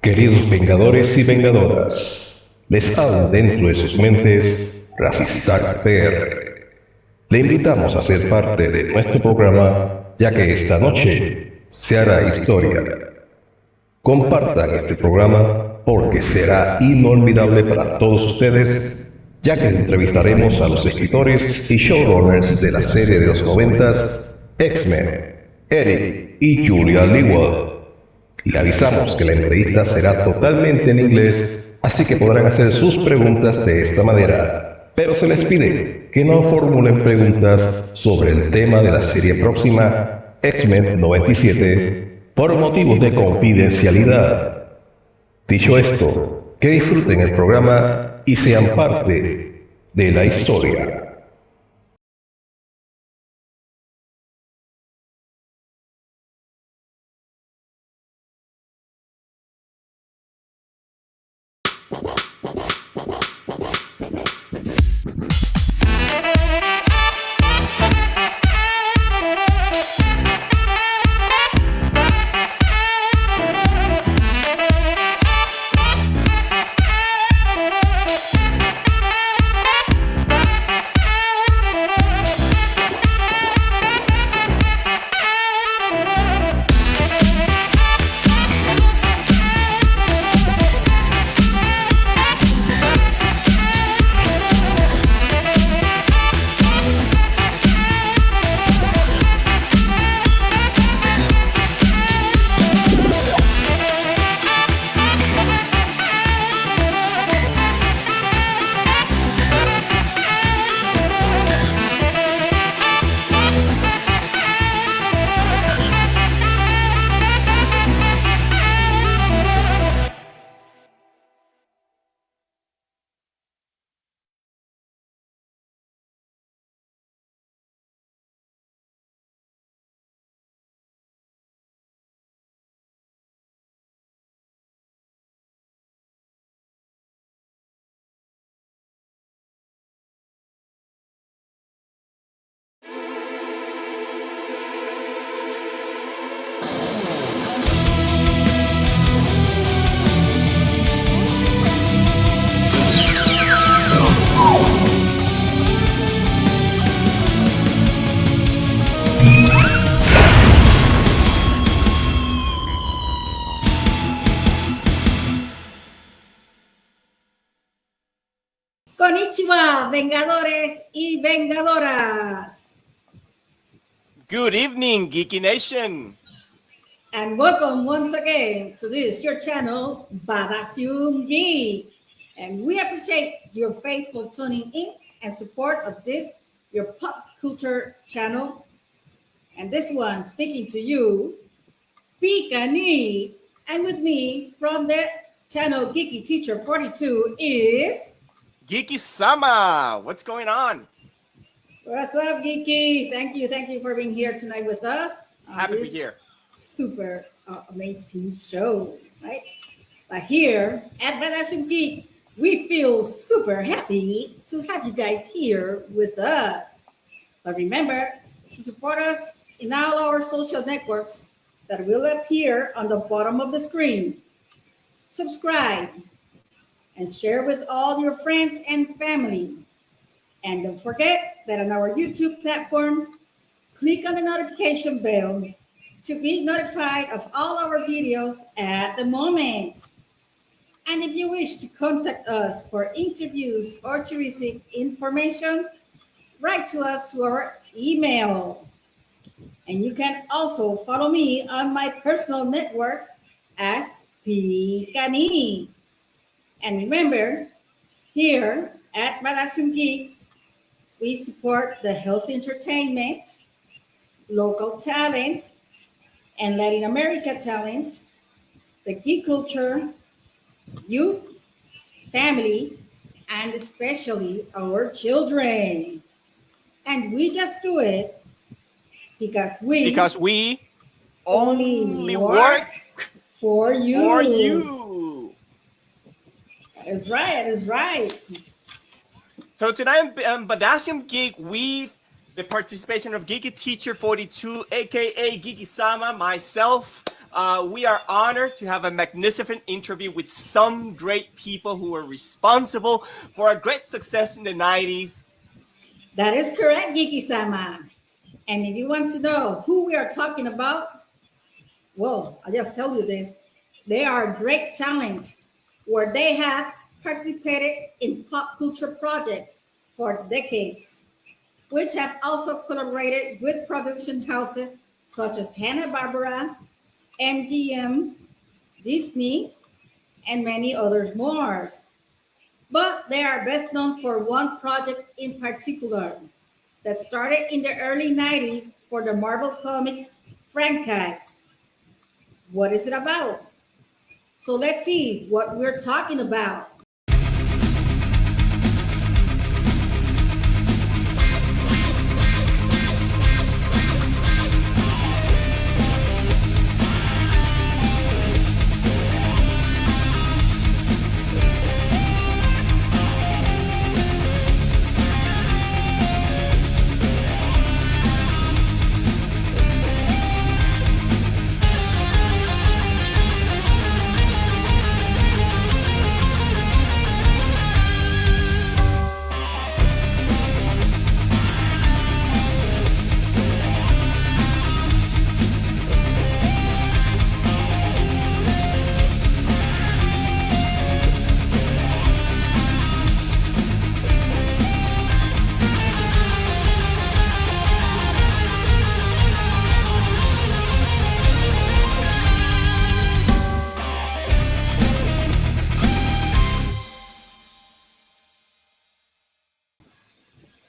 Queridos Vengadores y Vengadoras, les habla dentro de sus mentes RAFYSTARK PR. Le invitamos a ser parte de nuestro programa, ya que esta noche se hará historia. Compartan este programa porque será inolvidable para todos ustedes, ya que entrevistaremos a los escritores y showrunners de la serie de los 90s X-Men, Eric y Julia Lewald. Le avisamos que la entrevista será totalmente en inglés, así que podrán hacer sus preguntas de esta manera. Pero se les pide que no formulen preguntas sobre el tema de la serie próxima X-Men 97 por motivos de confidencialidad. Dicho esto, que disfruten el programa y sean parte de la historia. Konnichiwa, Vengadores y Vengadoras. Good evening, Geeky Nation. And welcome once again to this, your channel, Badassium Geek. And we appreciate your faithful tuning in and support of this, your pop culture channel. And this one, speaking to you, PikaEnid. And with me from the channel Geeky Teacher 42 is... GeekySama, what's going on? What's up, Geeky? Thank you for being here tonight with us. Happy to be here. Super amazing show, right? But here at Badassium Geek, we feel super happy to have you guys here with us. But remember to support us in all our social networks that will appear on the bottom of the screen. Subscribe and share with all your friends and family. And don't forget that on our YouTube platform, click on the notification bell to be notified of all our videos at the moment. And if you wish to contact us for interviews or to receive information, write to us to our email. And you can also follow me on my personal networks as PikaEnid. And remember, here at Badassium Geek, we support the health entertainment, local talent, and Latin America talent, the geek culture, youth, family, and especially our children. And we just do it because we only work for you. For you. That is right. That is right. So tonight on Badassium Geek, the participation of Geeky Teacher 42, aka GeekySama, myself, We are honored to have a magnificent interview with some great people who were responsible for a great success in the 90s. That is correct, GeekySama. And if you want to know who we are talking about, well, I'll just tell you this. They are great talents where they have participated in pop culture projects for decades, which have also collaborated with production houses such as Hanna-Barbera, MGM, Disney, and many others more. But they are best known for one project in particular that started in the early 90s for the Marvel Comics franchise. What is it about? So let's see what we're talking about.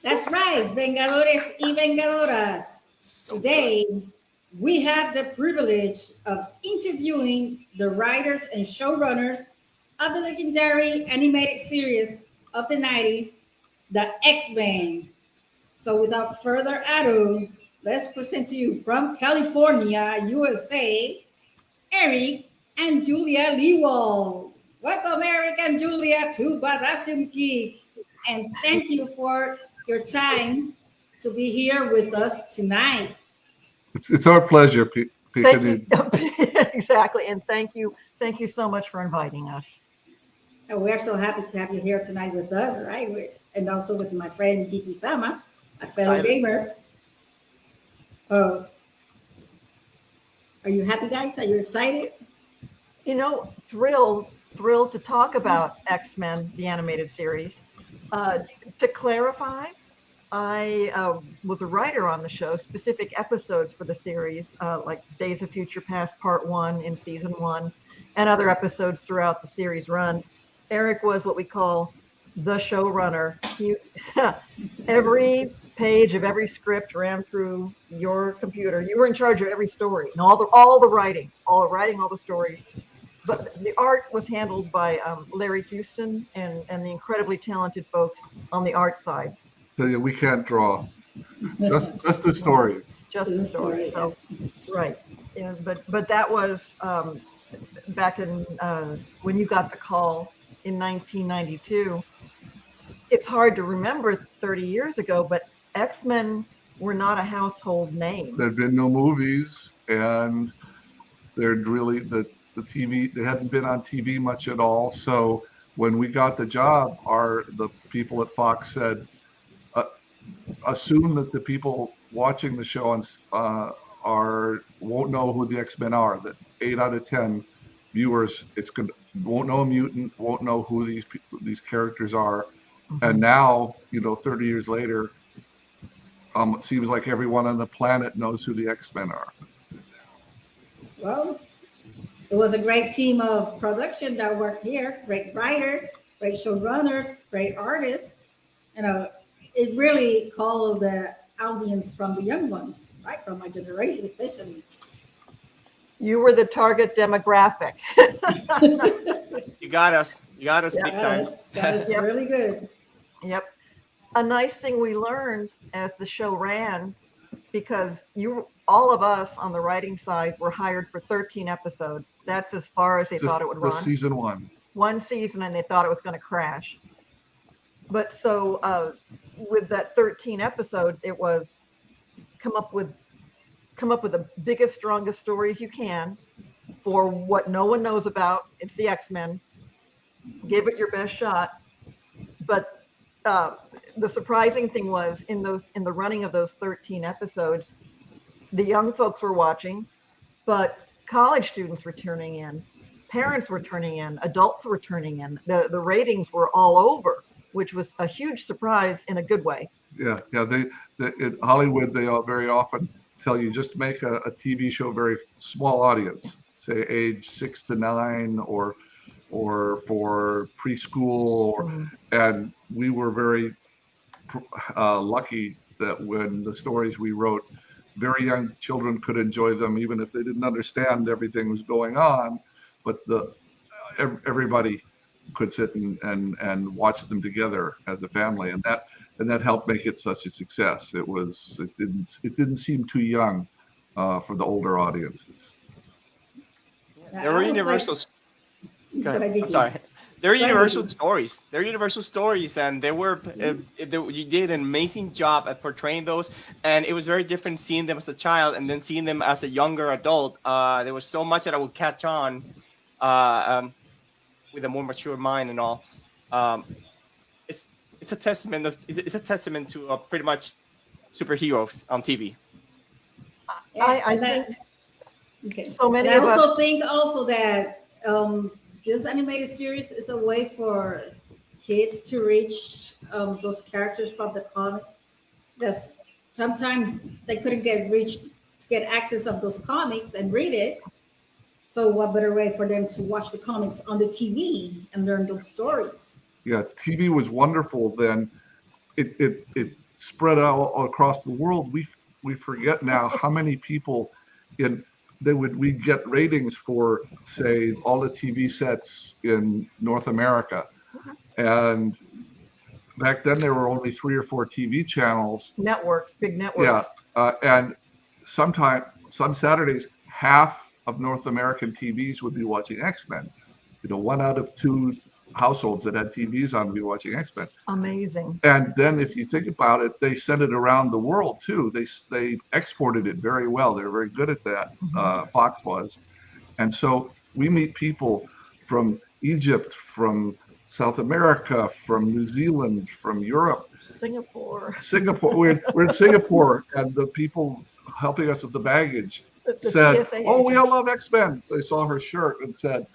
That's right, Vengadores y Vengadoras. Today, we have the privilege of interviewing the writers and showrunners of the legendary animated series of the 90s, the X-Men. So without further ado, let's present to you from California, USA, Eric and Julia Lewald. Welcome, Eric and Julia, to Badassium Geek. And thank you for your time to be here with us tonight. It's our pleasure, PikaEnid. Exactly, and thank you so much for inviting us. And we're so happy to have you here tonight with us, right? And also with my friend GeekySama, a fellow gamer. Are you happy, guys? Are you excited? You know, thrilled to talk about X-Men, the animated series. To clarify, I was a writer on the show, specific episodes for the series, like Days of Future Past Part 1 in Season 1, and other episodes throughout the series run. Eric was what we call the showrunner. Every page of every script ran through your computer. You were in charge of every story and all the writing, all the stories. But the art was handled by Larry Houston and the incredibly talented folks on the art side. So yeah, we can't draw, just the stories. Just the story. So, right. Yeah, but that was back in when you got the call in 1992. It's hard to remember 30 years ago, but X-Men were not a household name. There'd been no movies, and there'd really the TV, they hadn't been on TV much at all. So when we got the job, the people at Fox said, assume that the people watching the show won't know who the X-Men are. That 8 out of 10 viewers won't know a mutant, won't know who these characters are. Mm-hmm. And now, 30 years later, it seems like everyone on the planet knows who the X-Men are. Well, it was a great team of production that worked here. Great writers, great showrunners, great artists. It really called the audience from the young ones, right? From my generation, especially. You were the target demographic. You got us big time. That is really good. Yep. A nice thing we learned as the show ran, because all of us on the writing side were hired for 13 episodes. That's as far as they thought it would run. Season 1. One season, and they thought it was going to crash. But so with that 13 episodes, it was come up with the biggest, strongest stories you can, for what no one knows about. It's the X-Men. Give it your best shot. But the surprising thing was in the running of those 13 episodes, the young folks were watching, but college students were tuning in, parents were turning in, adults were turning in. The ratings were all over, which was a huge surprise in a good way. Yeah. In Hollywood, they all very often tell you just make a TV show very small audience, say age 6 to 9, or for preschool, and we were very lucky that when the stories we wrote, very young children could enjoy them, even if they didn't understand everything was going on. But everybody could sit and watch them together as a family, and that helped make it such a success. It didn't seem too young for the older audiences. There were universal. I'm sorry. They're universal stories. They're universal stories, and you did an amazing job at portraying those. And it was very different seeing them as a child and then seeing them as a younger adult. There was so much that I would catch on with a more mature mind and all. It's a testament to pretty much superheroes on TV. I think okay. So many and of I also us think also that this animated series is a way for kids to reach those characters from the comics. That's sometimes they couldn't get reached to get access of those comics and read it. So what better way for them to watch the comics on the TV and learn those stories? Yeah, TV was wonderful then. It spread out all across the world. We forget now how many people we'd get ratings for, say, all the TV sets in North America. And back then there were only 3 or 4 TV channels. networks, big networks. Yeah, and some Saturdays, half of North American TVs would be watching X-Men. 1 out of 2 households that had TVs on would be watching X-Men. Amazing. And then if you think about it, they sent it around the world too. They exported it very well. They were very good at that. Fox was. And so we meet people from Egypt, from South America, from New Zealand, from Europe. Singapore. We're in Singapore, and the people helping us with the baggage said, TSA "Oh, we agents. all love X-Men." They saw her shirt and said,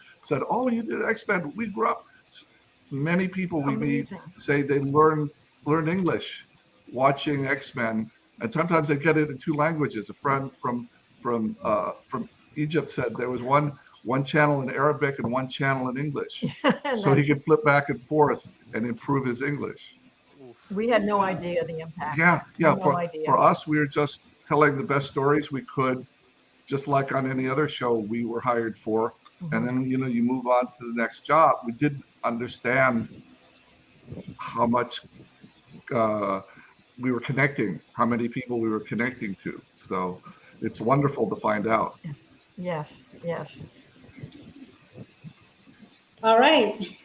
"Oh, you did X-Men. We grew up." Many people we meet say they learned English watching X-Men, and sometimes they get it in 2 languages. A friend from Egypt said there was one channel in Arabic and 1 channel in English, so he could flip back and forth and improve his English. We had no idea the impact. Yeah. No idea. For us, we were just telling the best stories we could, just like on any other show we were hired for. And then, you move on to the next job. We didn't understand how much we were connecting, how many people we were connecting to. So it's wonderful to find out. Yes. All right.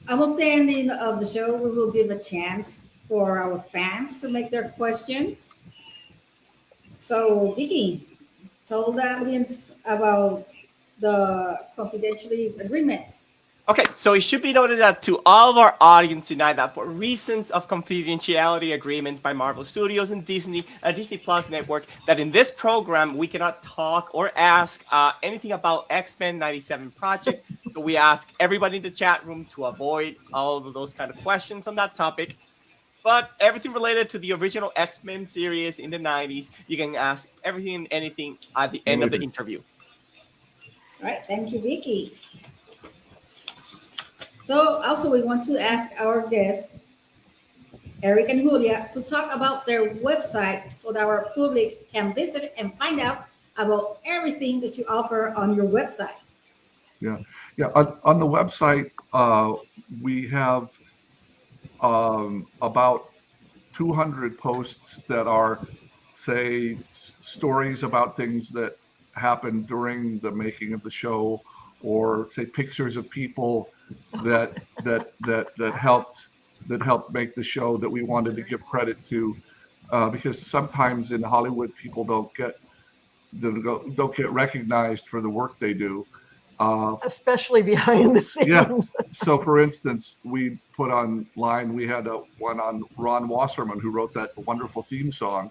Almost the ending of the show, we will give a chance for our fans to make their questions. So, Vicky, tell the audience about the confidentiality agreements. Okay, so it should be noted that to all of our audience tonight that for reasons of confidentiality agreements by Marvel Studios and Disney Plus Network, that in this program we cannot talk or ask anything about X-Men 97 Project. So we ask everybody in the chat room to avoid all of those kind of questions on that topic. But everything related to the original X-Men series in the 90s, you can ask everything and anything at the end of the interview. All right, thank you, Vicky. So also we want to ask our guests, Eric and Julia, to talk about their website so that our public can visit and find out about everything that you offer on your website. Yeah. On the website, we have about 200 posts that are, say, stories about things that happened during the making of the show, or say pictures of people that helped make the show that we wanted to give credit to, because sometimes in Hollywood people don't get don't get recognized for the work they do. Especially behind the scenes. Yeah. So, for instance, we put online, we had one on Ron Wasserman, who wrote that wonderful theme song.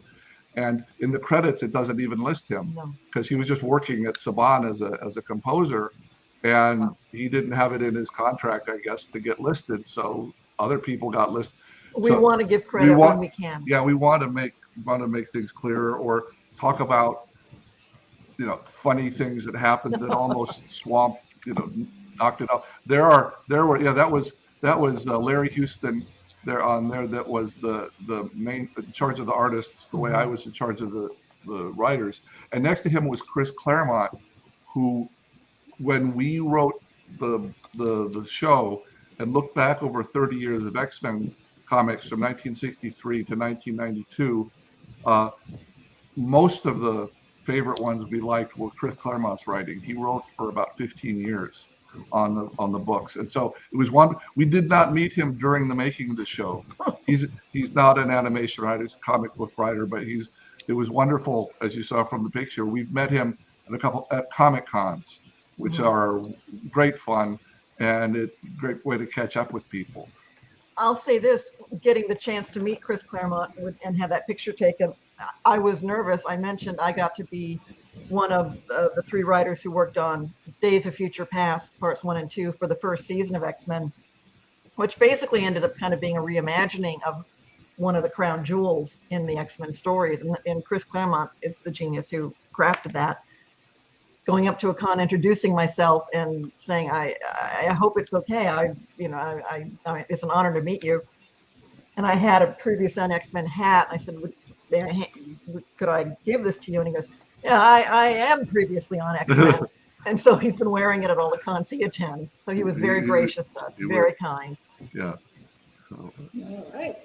And in the credits, it doesn't even list him because he was just working at Saban as a composer, and he didn't have it in his contract, I guess, to get listed. So other people got listed. We want to give credit when we can. Yeah, we want to make things clearer, or talk about, funny things that happened that almost swamped, knocked it out. That was Larry Houston there on there. That was the main in charge of the artists, the way I was in charge of the writers. And next to him was Chris Claremont, who, when we wrote the show and looked back over 30 years of X-Men comics from 1963 to 1992, most of the favorite ones we liked were Chris Claremont's writing. He wrote for about 15 years on the books, and so it was one. We did not meet him during the making of the show. He's not an animation writer, he's a comic book writer, but it was wonderful, as you saw from the picture. We've met him at a couple at Comic Cons, which are great fun and a great way to catch up with people. I'll say this, getting the chance to meet Chris Claremont and have that picture taken, I was nervous. I mentioned I got to be one of the 3 writers who worked on Days of Future Past, parts 1 and 2 for the first season of X-Men, which basically ended up kind of being a reimagining of one of the crown jewels in the X-Men stories. And Chris Claremont is the genius who crafted that. Going up to a con, introducing myself and saying, I hope it's okay. It's an honor to meet you. And I had a previous on X-Men hat. I said, could I give this to you? And he goes, yeah, I am previously on X-Men. And so he's been wearing it at all the cons he attends. So he was very gracious to us, very kind. Yeah. All right.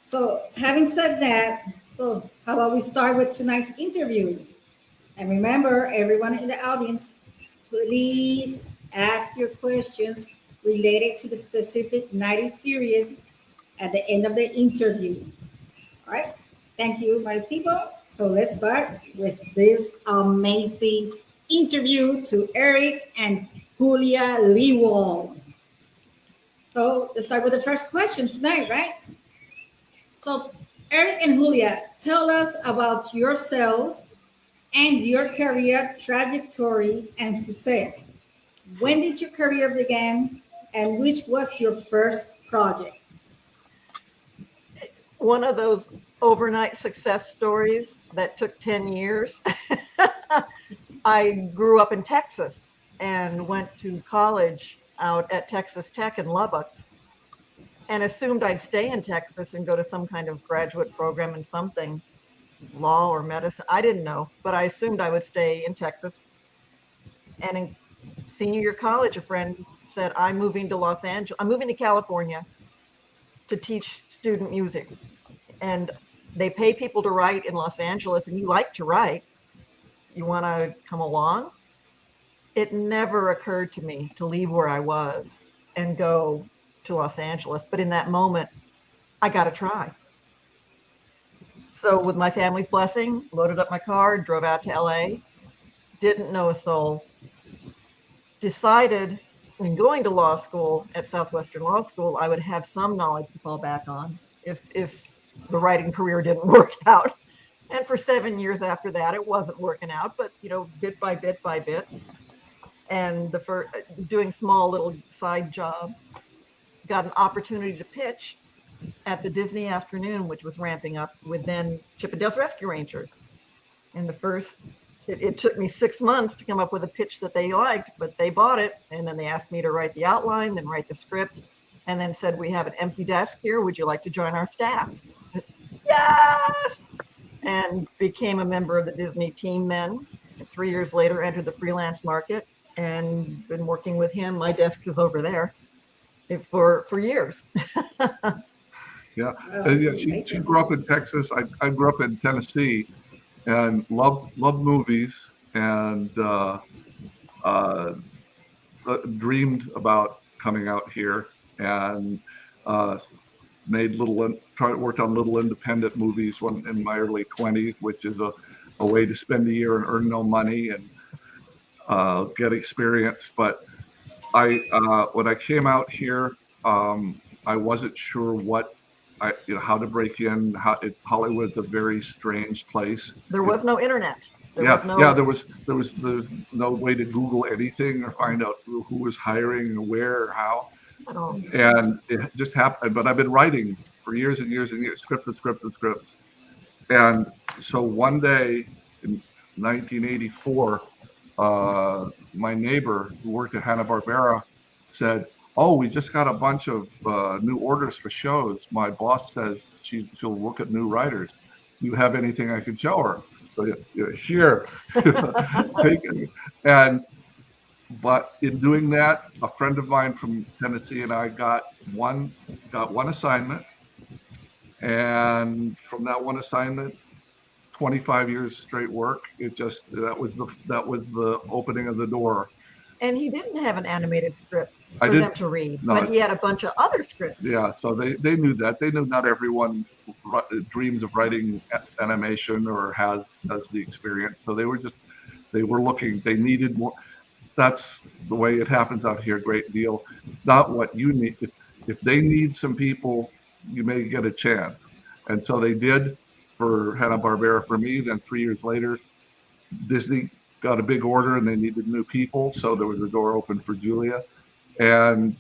So having said that, so how about we start with tonight's interview? And remember, everyone in the audience, please ask your questions related to the specific 90 series at the end of the interview. All right. Thank you, my people. So let's start with this amazing interview to Eric and Julia Lewald. So let's start with the first question tonight, right? So Eric and Julia, tell us about yourselves and your career trajectory and success. When did your career begin, and which was your first project? One of those overnight success stories that took 10 years. I grew up in Texas and went to college out at Texas Tech in Lubbock, and assumed I'd stay in Texas and go to some kind of graduate program in something, law or medicine. I didn't know, but I assumed I would stay in Texas. And in senior year college, a friend said, I'm moving to California to teach student music. And they pay people to write in Los Angeles, and you like to write. You want to come along? It never occurred to me to leave where I was and go to Los Angeles. But in that moment, I got to try. So with my family's blessing, loaded up my car, drove out to LA, didn't know a soul, decided when going to law school at Southwestern Law School, I would have some knowledge to fall back on if the writing career didn't work out. And for 7 years after that, it wasn't working out, but bit by bit by bit. And doing small little side jobs, got an opportunity to pitch at the Disney Afternoon, which was ramping up with then Chippendales Rescue Rangers. And it took me 6 months to come up with a pitch that they liked, but they bought it. And then they asked me to write the outline, then write the script, and then said, we have an empty desk here. Would you like to join our staff? Yes! And became a member of the Disney team then. 3 years later, entered the freelance market and been working with him. My desk is over there for years. Yeah, she grew up in Texas. I grew up in Tennessee, and loved movies, and dreamed about coming out here, and worked on little independent movies in my early 20s, which is a way to spend a year and earn no money and get experience. But when I came out here, I wasn't sure how to break in. Hollywood's a very strange place. There was no internet. There was no way to Google anything or find out who was hiring or where or how. And it just happened. But I've been writing for years and years and years, scripts. And so one day in 1984, my neighbor who worked at Hanna-Barbera said, "Oh, we just got a bunch of new orders for shows. My boss says she'll look at new writers. Do you have anything I can show her?" So here, but in doing that, a friend of mine from Tennessee and I got one assignment, and from that one assignment, 25 years straight work. That was the opening of the door. And he didn't have an animated script for them to read, but he had a bunch of other scripts. Yeah, so they knew that. They knew not everyone dreams of writing animation or has the experience. So they were looking. They needed more. That's the way it happens out here. Great deal. Not what you need. If they need some people, you may get a chance. And so they did for Hanna-Barbera for me. Then 3 years later, Disney got a big order and they needed new people. So there was a door open for Julia. And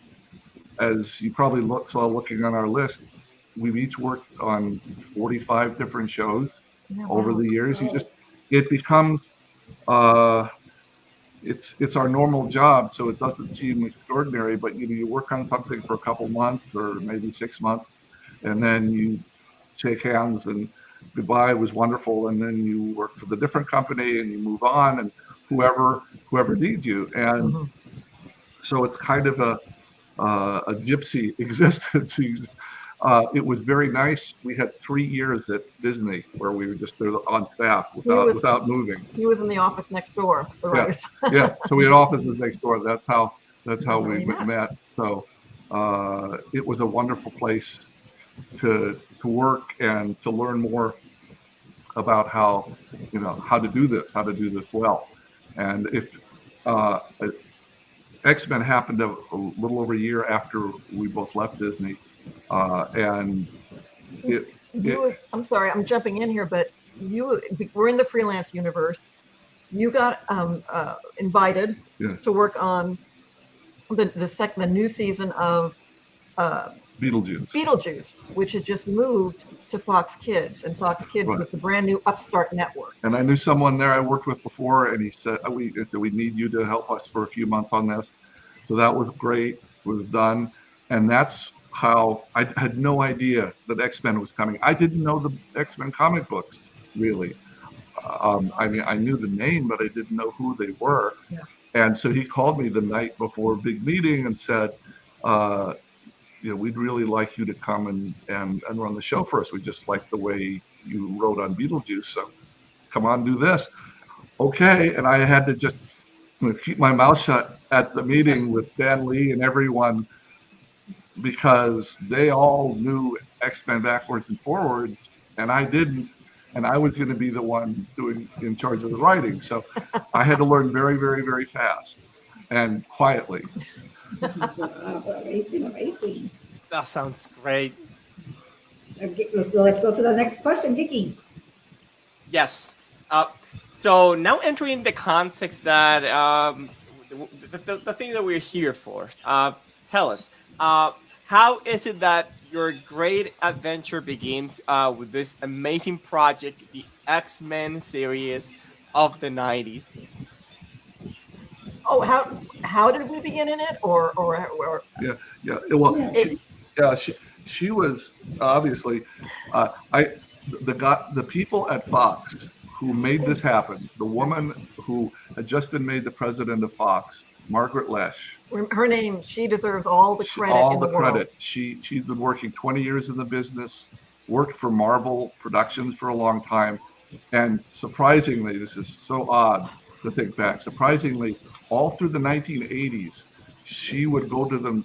as you probably saw looking on our list, we've each worked on 45 different shows over the years. It becomes, it's our normal job, so it doesn't seem extraordinary, but you work on something for a couple months or maybe 6 months, and then you shake hands and goodbye, it was wonderful, and then you work for the different company and you move on, and whoever needs you. And so it's kind of a gypsy existence. It was very nice. We had 3 years at Disney where we were just there on staff without moving. He was in the office next door. Yeah. So we had offices next door. That's how we met. So it was a wonderful place to work and to learn more about how to do this well. And if X-Men happened a little over a year after we both left Disney. I'm sorry, I'm jumping in here, but we're in the freelance universe. You got invited to work on the new season of Beetlejuice, which had just moved to Fox Kids, and Fox Kids was the brand new upstart network. And I knew someone there I worked with before, and he said, we need you to help us for a few months on this. So that was great. It was done. And that's how I had no idea that X-Men was coming. I didn't know the X-Men comic books, really. I knew the name, but I didn't know who they were. Yeah. And so he called me the night before a big meeting and said, we'd really like you to come and run the show for us. We just like the way you wrote on Beetlejuice. So come on, do this. Okay. And I had to just keep my mouth shut at the meeting with Dan Lee and everyone, because they all knew X-Men backwards and forwards, and I didn't, and I was going to be the one in charge of the writing. So I had to learn very, very, very fast and quietly. Amazing. That sounds great. Okay, so let's go to the next question, Geeky. Yes. So now entering the context that the thing that we're here for, tell us, how is it that your great adventure begins with this amazing project, the X-Men series of the 90s? Oh, how did we begin in it, or? Yeah. Well, she was obviously the people at Fox who made this happen. The woman who had just been made the president of Fox, Margaret Lesh. Her name, she deserves all the credit in the world. All the credit. She's been working 20 years in the business, worked for Marvel Productions for a long time, and surprisingly, this is so odd to think back, surprisingly, all through the 1980s, she would go to the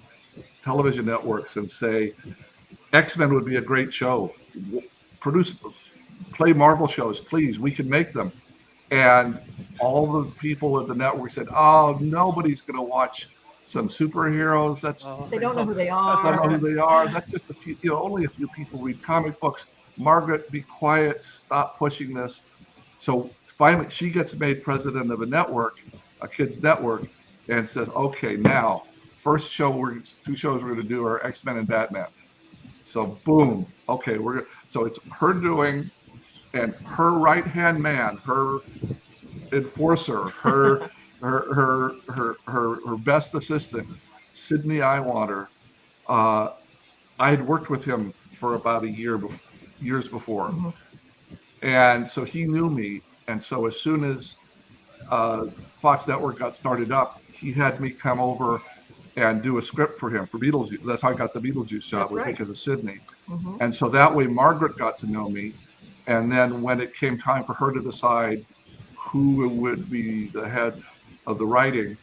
television networks and say, X-Men would be a great show. Please play Marvel shows, please. We can make them. And all the people at the network said, oh, nobody's going to watch some superheroes. They don't know who they I don't know are. who they are. That's just a few, only a few people read comic books. Margaret, be quiet, stop pushing this. So finally, she gets made president of a network, a kids network, and says, okay, now, two shows we're going to do are X-Men and Batman. So boom, okay, so it's her doing, and her right-hand man, her enforcer, her best assistant, Sidney Iwander. I had worked with him for about years before. Mm-hmm. And so he knew me. And so as soon as Fox Network got started up, he had me come over and do a script for him for Beetlejuice. That's how I got the Beetlejuice job, was because of Sidney. Mm-hmm. And so that way Margaret got to know me. And then when it came time for her to decide who would be the head of the writing,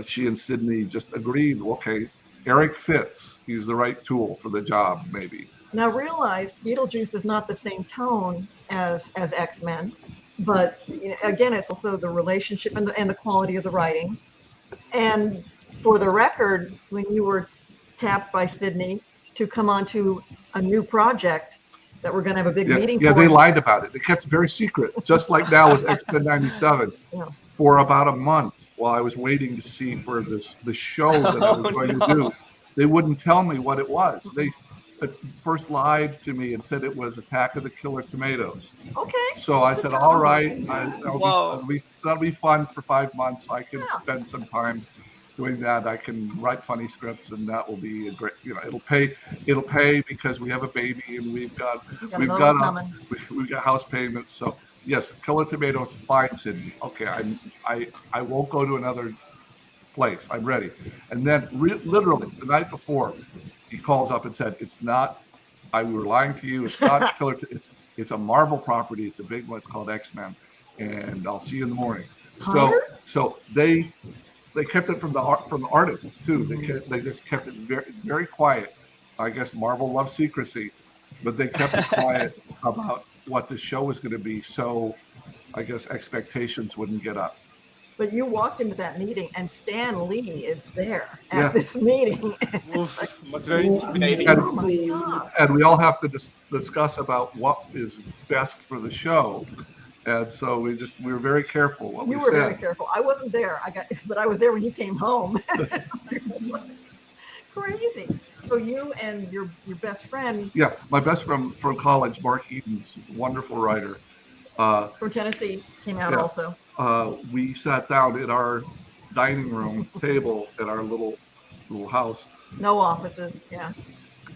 she and Sidney just agreed, okay, Eric fits. He's the right tool for the job, maybe. Now realize Beetlejuice is not the same tone as X-Men, but again, it's also the relationship and the quality of the writing. And for the record, when you were tapped by Sidney to come on to a new project that we're going to have a big meeting for. Yeah, they lied about it. They kept it very secret, just like now with X-Men 97, for about a month while I was waiting to see for the show that I was going to do. They wouldn't tell me what it was. They first lied to me and said it was Attack of the Killer Tomatoes. Okay. So I said, all right, that'll be fun for 5 months. I can spend some time doing that. I can write funny scripts, and that will be a great. It'll pay because we have a baby and we've got house payments. So yes, Killer Tomatoes, fine, Sidney. Okay, I won't go to another place. I'm ready. And then literally the night before, he calls up and said, "It's not. We were lying to you. It's not Killer. It's a Marvel property. It's a big one. It's called X-Men, and I'll see you in the morning." So they kept it from the artists too. They just kept it very, very quiet. I guess Marvel loves secrecy, but they kept it quiet about what the show was going to be. So I guess expectations wouldn't get up. But you walked into that meeting, and Stan Lee is there at this meeting. That's very intimidating. And we all have to discuss about what is best for the show. And so we were very careful what we said. You were very careful. I wasn't there. But I was there when you came home. Crazy. So you and your best friend. Yeah, my best friend from college, Mark Eaton's wonderful writer. From Tennessee, came out also. We sat down at our dining room table at our little house. No offices, yeah.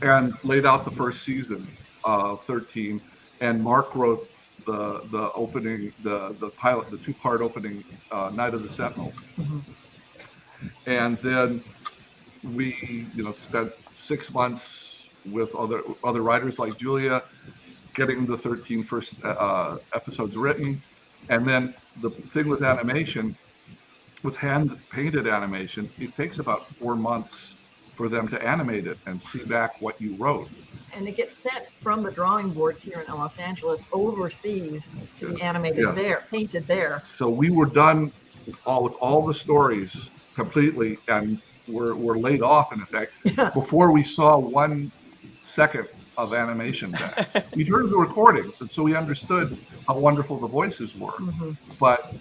And laid out the first season, 13. And Mark wrote the opening, the pilot, the 2-part opening, Night of the Sentinel. Mm-hmm. And then we, spent 6 months with other writers like Julia, getting the 13 first episodes written. And then the thing with animation, with hand-painted animation, it takes about 4 months for them to animate it and see back what you wrote. And it gets sent from the drawing boards here in Los Angeles overseas to be animated there, painted there. So we were done with all the stories completely, and were laid off, in effect, before we saw 1 second of animation back. We heard the recordings, and so we understood how wonderful the voices were. Mm-hmm. But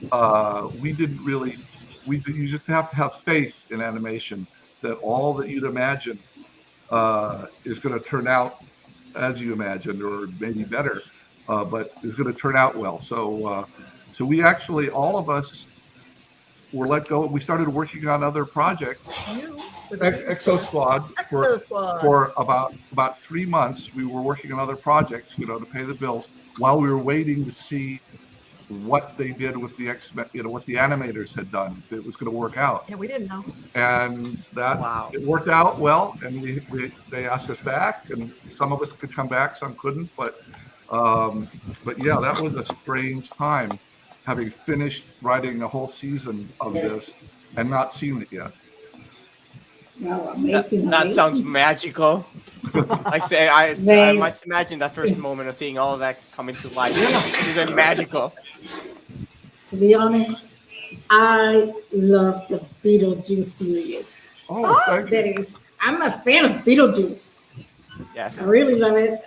we didn't really. You just have to have faith in animation that all that you'd imagine is going to turn out as you imagined, or maybe better, but is going to turn out well. So we actually, all of us, were let go. We started working on other projects. Exo Squad for about 3 months. We were working on other projects, to pay the bills, while we were waiting to see what they did with the X-Men, what the animators had done. If it was going to work out. Yeah, we didn't know. And it worked out well. And they asked us back, and some of us could come back, some couldn't. But yeah, that was a strange time, having finished writing a whole season of this and not seen it yet. Wow, amazing. That sounds magical. Like say, I They- might imagine that first moment of seeing all of that coming to life. It's been magical. To be honest, I love the Beetlejuice series. Oh, thank That you. is, I'm a fan of Beetlejuice. Yes. I really love it.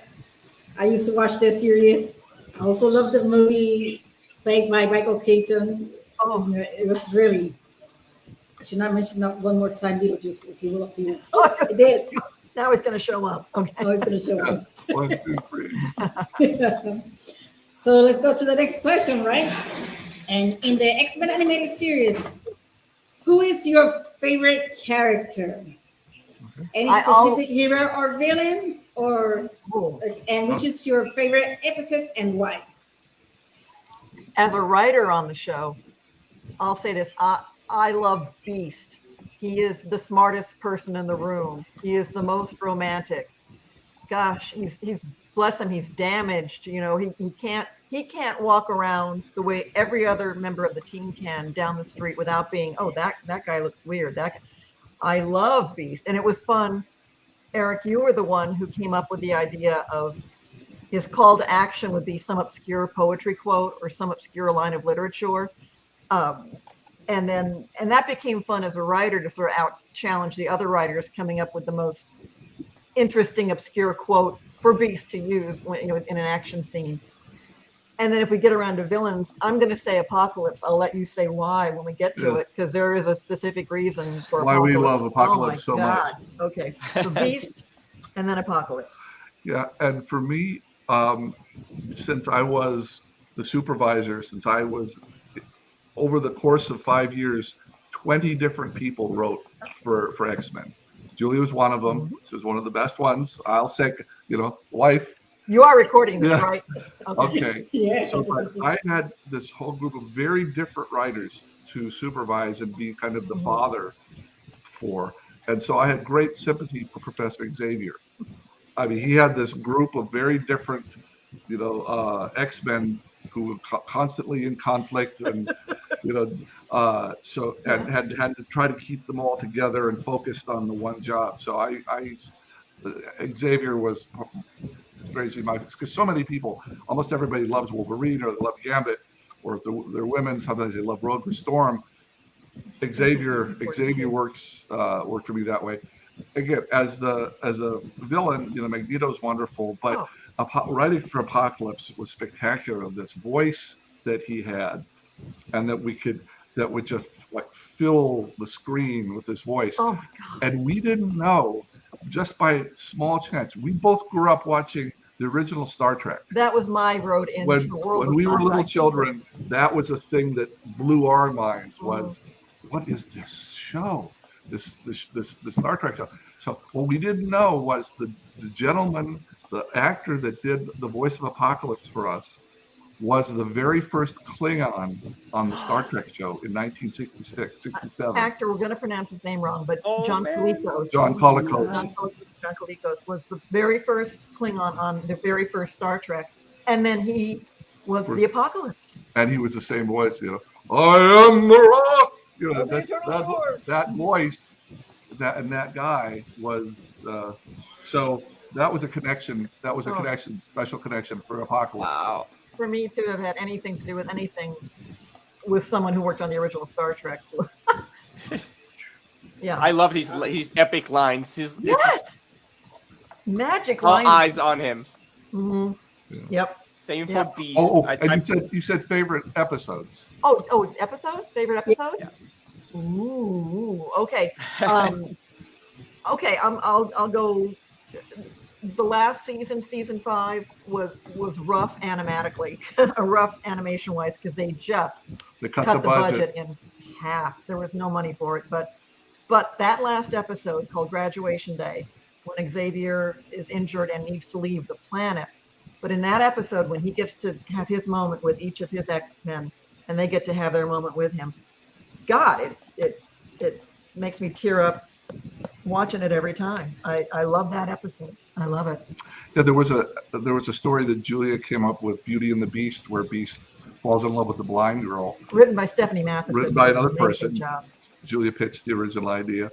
I used to watch that series. I also love the movie played by Michael Keaton. Oh, It was really. I should not mention that one more time Beetlejuice because he will appear. oh, It did. now it's going to show up. Okay. Oh, it's going to show up. 1, 2, 3. So let's go to the next question, right? And in the X-Men animated series, who is your favorite character? Any specific hero or villain, or Oh. and which is your favorite episode and why? As a writer on the show, I'll say this: I love Beast. He is the smartest person in the room. He is the most romantic. Gosh, he's bless him. He's damaged. You know, he can't walk around the way every other member of the team can down the street without being, oh, that guy looks weird. I love Beast, and it was fun. Eric, you were the one who came up with the idea of his call to action would be some obscure poetry quote or some obscure line of literature. And that became fun as a writer to sort of out challenge the other writers coming up with the most interesting obscure quote for Beast to use when, in an action scene. And then if we get around to villains, I'm going to say Apocalypse. I'll let you say why when we get to it, because there is a specific reason for Why Apocalypse. we love Apocalypse so much. Okay, so Beast and then Apocalypse. Yeah, and for me, since I was the supervisor, since I was over the course of 5 years, 20 different people wrote for X-Men. Julie was one of them. She was one of the best ones. I'll say, wife. You are recording this, right? Okay. Yeah. So I had this whole group of very different writers to supervise and be kind of the father for. And so I had great sympathy for Professor Xavier. I mean, he had this group of very different, X-Men who were constantly in conflict and, so and had to try to keep them all together and focused on the one job. So Xavier was strangely my, because so many people, almost everybody loves Wolverine or they love Gambit, or if they're women, sometimes they love Rogue or Storm. Xavier worked for me that way. Again, as a villain, Magneto's wonderful, but writing for Apocalypse was spectacular. This voice that he had, and that would just like fill the screen with his voice. Oh my God. And we didn't know, just by small chance, we both grew up watching the original Star Trek. That was my road into the world. When we were little children, that was a thing that blew our minds. Was what is this show? This Star Trek show. So what we didn't know was the gentleman, the actor that did the voice of Apocalypse for us, was the very first Klingon on the Star Trek show in 1966, 67. Actor, we're going to pronounce his name wrong, but John Colicos. John Colicos. John Colicos was the very first Klingon on the very first Star Trek, and then he was the Apocalypse. And he was the same voice, I am the Rock. That voice, that guy was. So that was a connection. That was a connection, special connection for Apocalypse. Wow. For me to have had anything to do with anything with someone who worked on the original Star Trek. Yeah. I love these epic lines. Magic all lines. eyes on him. Mm-hmm. Yeah. Yep. Same for Beast. And you said favorite episodes. Oh, episodes? Favorite episodes? Yeah. Ooh, okay. Okay, I'll go. The last season 5 was rough animatically, rough animation wise, because they cut the budget in half. There was no money for it, but that last episode called Graduation Day, when Xavier is injured and needs to leave the planet, but in that episode when he gets to have his moment with each of his X-Men, and they get to have their moment with him, God, it makes me tear up watching it every time. I love that episode. I love it. Yeah, there was a story that Julia came up with, Beauty and the Beast, where Beast falls in love with the blind girl. Written by Stephanie Matheson. Written by another person. Job. Julia pitched the original idea.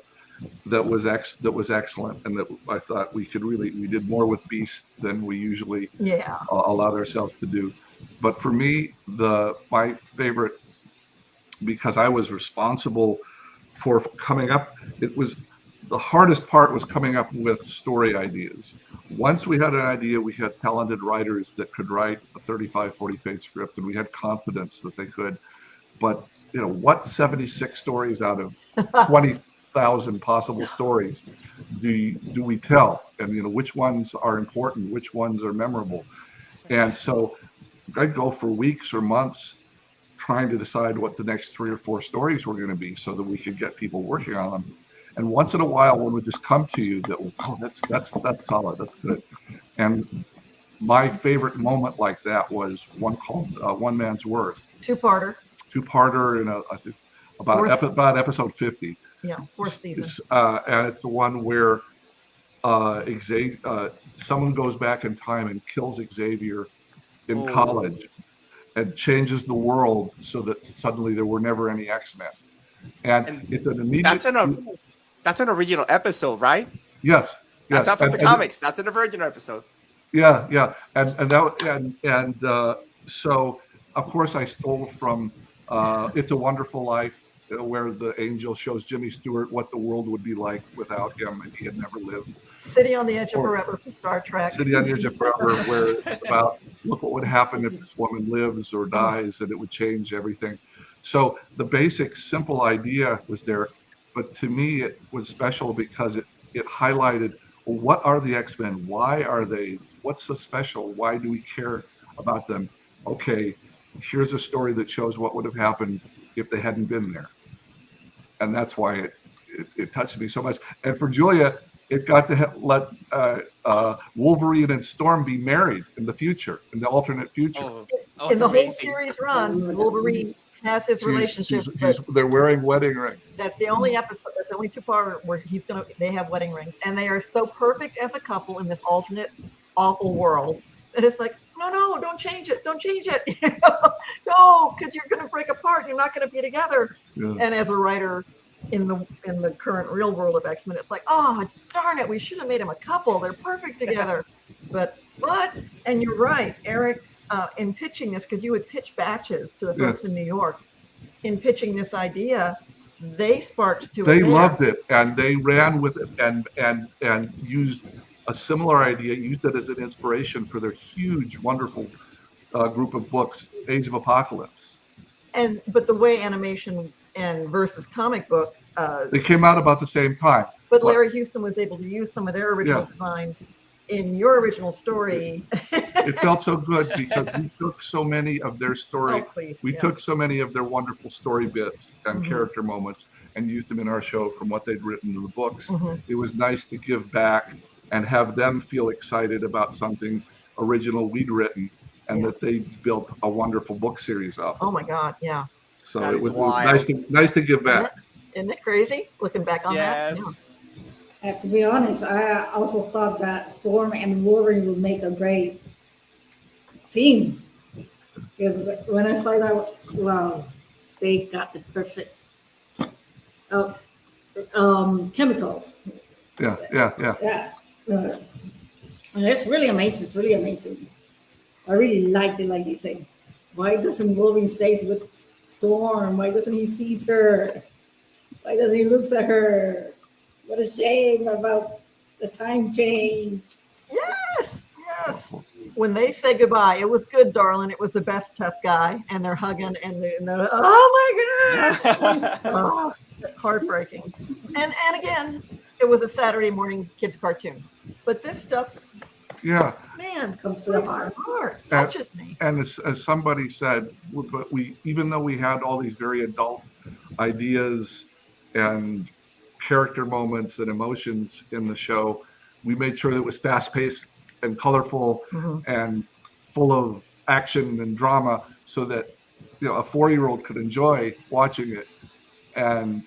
that was excellent, and that I thought we did more with Beast than we usually allowed ourselves to do. But for me, my favorite, because I was responsible for coming up, the hardest part was coming up with story ideas. Once we had an idea, we had talented writers that could write a 35, 40-page script, and we had confidence that they could. But what 76 stories out of 20,000 possible stories do we tell? And which ones are important, which ones are memorable? And so I'd go for weeks or months trying to decide what the next 3 or 4 stories were going to be, so that we could get people working on them. And once in a while, one would just come to you that, that's solid, that's good. And my favorite moment like that was one called One Man's Worth. Two-parter In I think about episode 50. Yeah, 4th season. And it's the one where someone goes back in time and kills Xavier in college and changes the world so that suddenly there were never any X-Men. And it's an immediate... That's an original episode, right? Yes. That's not from the comics. That's an original episode. Yeah. And so of course I stole from It's a Wonderful Life, where the angel shows Jimmy Stewart what the world would be like without him, and he had never lived. City on the Edge of Forever from Star Trek. City on the Edge of Forever, where it's about, look what would happen if this woman lives or dies, and it would change everything. So the basic simple idea was there, but to me it was special because it highlighted, well, what are the X-Men? Why are they? What's so special? Why do we care about them? Okay, here's a story that shows what would have happened if they hadn't been there. And that's why it touched me so much. And for Julia, it got to let Wolverine and Storm be married in the future, in the alternate future. In the whole series run, Wolverine has his relationship. They're wearing wedding rings. That's the only episode. That's the only 2-part where they have wedding rings, and they are so perfect as a couple in this alternate, awful world. And it's like, no, don't change it. Don't change it. No, because you're going to break apart. You're not going to be together. Yeah. And as a writer in the current real world of X-Men, it's like, oh, darn it, we should have made them a couple. They're perfect together. But, and you're right, Eric, in pitching this, because you would pitch batches to the folks in New York, in pitching this idea, they sparked to it. They loved it, and they ran with it, and used a similar idea, used it as an inspiration for their huge, wonderful group of books, Age of Apocalypse. But the way animation and versus comic book, they came out about the same time. But Larry Houston was able to use some of their original designs in your original story. It felt so good because we took so many of their story. We took so many of their wonderful story bits and character moments and used them in our show from what they'd written in the books. It was nice to give back and have them feel excited about something original we'd written, and that they built a wonderful book series of. Oh my God, yeah. So it was nice to give back. Isn't it crazy looking back on that? Yeah. And to be honest, I also thought that Storm and Wolverine would make a great team. Because when I saw that, wow, they got the perfect chemicals. Yeah. And it's really amazing. It's really amazing. I really liked it, like you say. Why doesn't Wolverine stay with Storm? Why doesn't he see her? Why doesn't he look at her? What a shame about the time change. Yes. When they say goodbye, it was good, darling. It was the best tough guy, and they're hugging, and they're oh my God, heartbreaking. And again, it was a Saturday morning kids cartoon, but this stuff, man, comes to the heart, touches me. And as somebody said, but even though we had all these very adult ideas and character moments and emotions in the show, we made sure that it was fast-paced and colorful and full of action and drama, so that a 4-year-old could enjoy watching it, and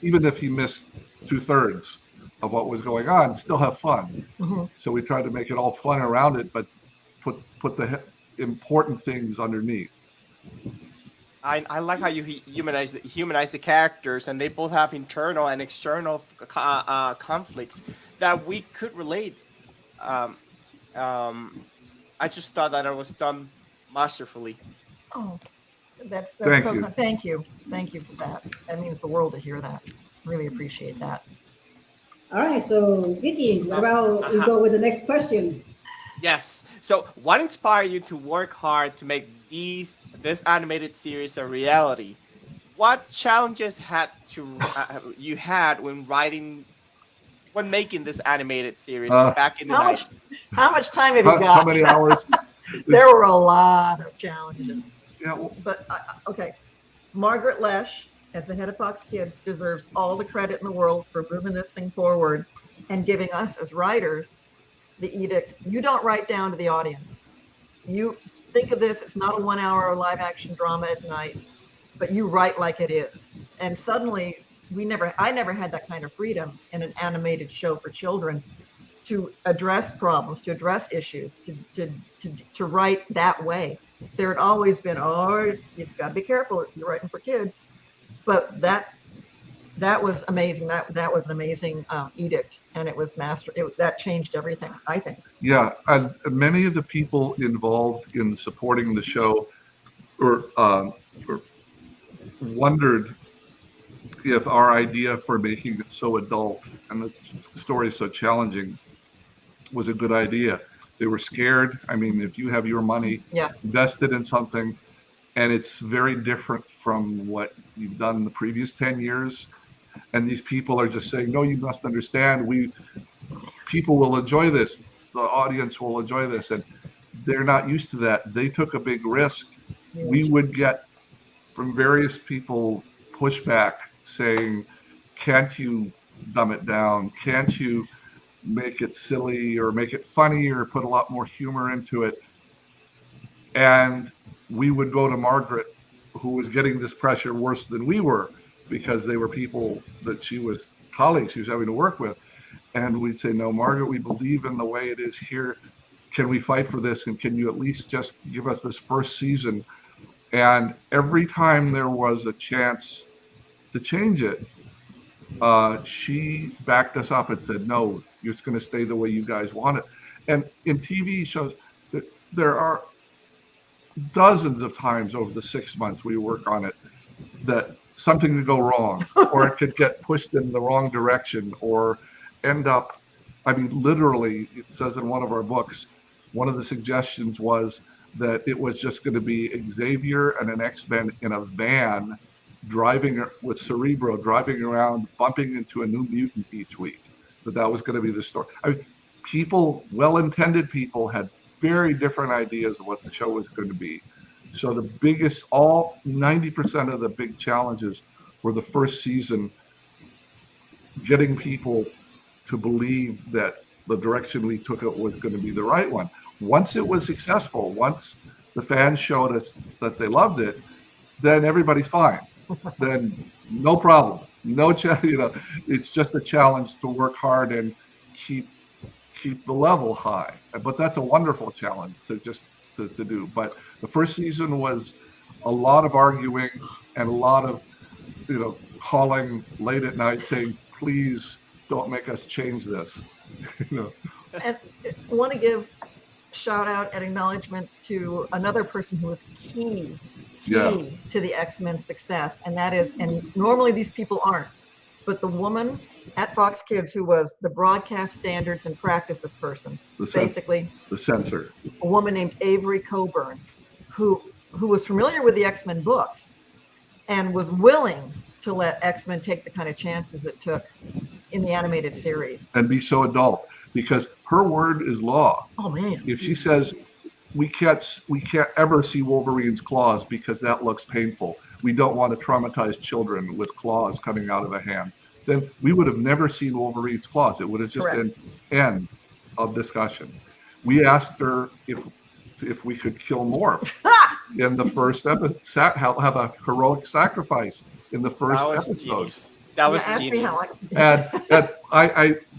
even if he missed 2/3 of what was going on, still have fun. So we tried to make it all fun around it, but put the important things underneath. I like how you humanize the characters, and they both have internal and external conflicts that we could relate. Um, I just thought that it was done masterfully. Oh, that's Thank so you. good. Thank you for that. That means the world to hear that. Really appreciate that. All right, so Vicky, what about we go with the next question? Yes. So, what inspired you to work hard to make this animated series a reality? What challenges you had when making this animated series back in the 90s? How much time have you got? How many hours? There were a lot of challenges. Yeah, well, But okay, Margaret Lesh, as the head of Fox Kids, deserves all the credit in the world for moving this thing forward and giving us as writers the edict. You don't write down to the audience. You think of this, it's not a 1 hour live action drama at night, but you write like it is. And suddenly I never had that kind of freedom in an animated show for children to address problems, to address issues, to write that way. There had always been, oh, you've got to be careful, you're writing for kids. But that was amazing. That was an amazing edict, and it was that changed everything, I think. yeah, and many of the people involved in supporting the show or wondered if our idea for making it so adult and the story so challenging was a good idea. They were scared. I mean, if you have your money invested in something and it's very different from what you've done in the previous 10 years, and these people are just saying, no, you must understand, people will enjoy this, the audience will enjoy this, and they're not used to that. They took a big risk. We would get from various people pushback saying, can't you dumb it down? Can't you make it silly or make it funny or put a lot more humor into it? And we would go to Margaret, who was getting this pressure worse than we were, because they were people that she was colleagues she was having to work with. And we'd say, no, Margaret, we believe in the way it is here. Can we fight for this? And can you at least just give us this first season? And every time there was a chance to change it, she backed us up and said, no, it's going to stay the way you guys want it. And in TV shows, there are dozens of times over the 6 months we work on it that something could go wrong, or it could get pushed in the wrong direction, or end up, I mean, literally, it says in one of our books, one of the suggestions was that it was just going to be Xavier and an X-Men in a van driving with Cerebro, driving around, bumping into a new mutant each week. That was going to be the story. I mean, people, well-intended people, had very different ideas of what the show was going to be. So the biggest, 90% of the big challenges were the first season, getting people to believe that the direction we took it was going to be the right one. Once it was successful, once the fans showed us that they loved it, then everybody's fine. Then no problem. It's just a challenge to work hard and keep the level high. But that's a wonderful challenge to do. But the first season was a lot of arguing and a lot of, calling late at night saying, please don't make us change this. And I want to give shout out and acknowledgement to another person who was key to the X-Men success. And that is, and normally these people aren't, but the woman at Fox Kids who was the broadcast standards and practices person, basically the censor, a woman named Avery Coburn, who was familiar with the X-Men books and was willing to let X-Men take the kind of chances it took in the animated series. And be so adult, because her word is law. Oh man. If she says we can't ever see Wolverine's claws because that looks painful, we don't want to traumatize children with claws coming out of a hand, then we would have never seen Wolverine's claws. It would have just been end of discussion. We asked her if we could kill Morph in the first episode, have a heroic sacrifice in the first episode. Genius. That was genius. And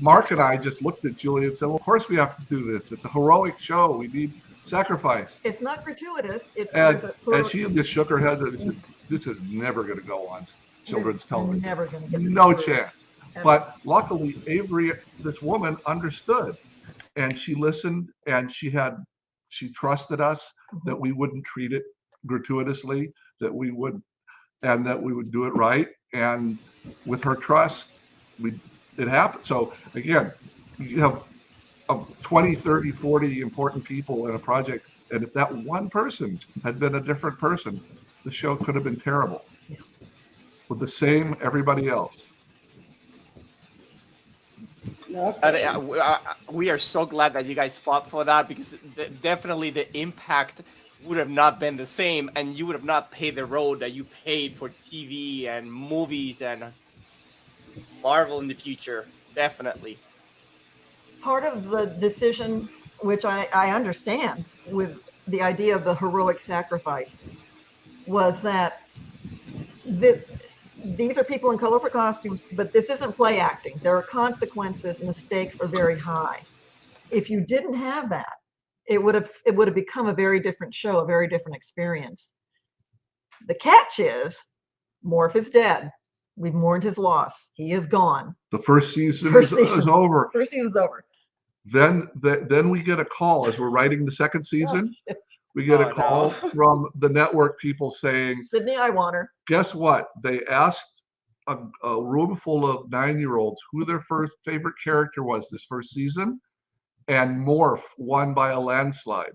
Mark and I just looked at Julie and said, well, of course we have to do this. It's a heroic show. We need sacrifice. It's not gratuitous. And she just shook her head and said, this is never going to go on children's television. Never going to get No this through. chance. But luckily, Avery, this woman, understood, and she listened, and she trusted us that we wouldn't treat it gratuitously, that we would do it right. And with her trust, it happened. So again, you have 20, 30, 40 important people in a project, and if that one person had been a different person, the show could have been terrible. With the same everybody else. Okay. We are so glad that you guys fought for that, because definitely the impact would have not been the same, and you would have not paid the road that you paid for TV and movies and Marvel in the future. Definitely. Part of the decision, which I understand, with the idea of the heroic sacrifice, was that these are people in colorful costumes, but this isn't play acting. There are consequences, and the stakes are very high. If you didn't have that, it would have become a very different show, a very different experience. The catch is, Morph is dead. We've mourned his loss. He is gone. The first season is over. First season's over. Then we get a call as we're writing the second season. We get a call from the network people saying, Sydney, I want her. Guess what? They asked a room full of 9-year-olds who their first favorite character was this first season, and Morph won by a landslide.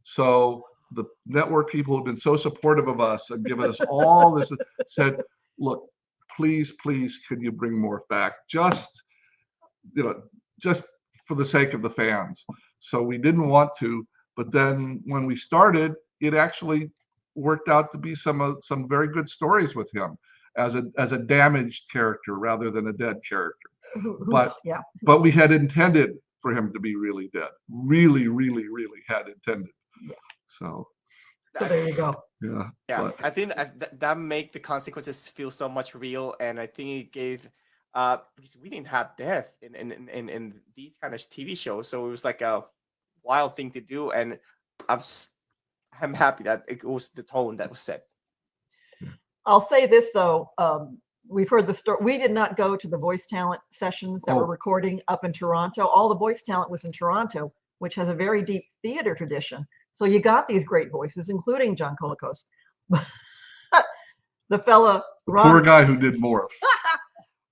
So the network people who've been so supportive of us and given us all this said, look, please, can you bring Morph back? Just for the sake of the fans. So we didn't want to, but then when we started, it actually worked out to be some very good stories with him as a damaged character rather than a dead character. But we had intended for him to be really dead. Really had intended. Yeah. So there you go. Yeah. But I think that make the consequences feel so much real, and I think it gave because we didn't have death in these kind of TV shows, so it was like a wild thing to do, and I'm happy that it was the tone that was set. I'll say this though, we've heard the story. We did not go to the voice talent sessions that were recording up in Toronto. All the voice talent was in Toronto, which has a very deep theater tradition. So you got these great voices, including John Colicos. The fella, Ron, poor guy who did Morph.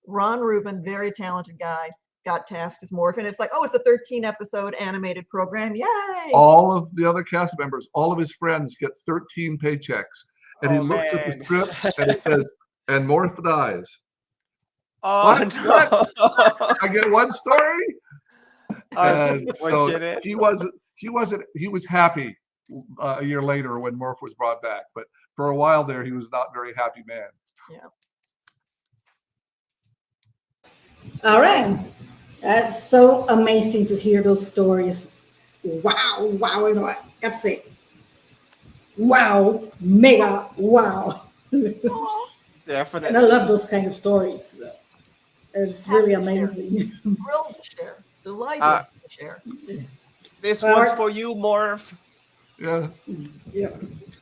Ron Rubin, very talented guy, got tasked as Morph, and it's like, oh, it's a 13-episode animated program, yay! All of the other cast members, all of his friends get 13 paychecks, and he looks at the script and it says, "And Morph dies." Oh, what? I get one story. And so he was happy a year later when Morph was brought back, but for a while there, he was not a very happy man. Yeah. All right. That's so amazing to hear those stories. Wow. You know what? That's it. Wow. Mega wow. Definitely. And I love those kind of stories. It's really amazing. Thrilled to share. Delighted to share. This one's for you, Morph. Yeah.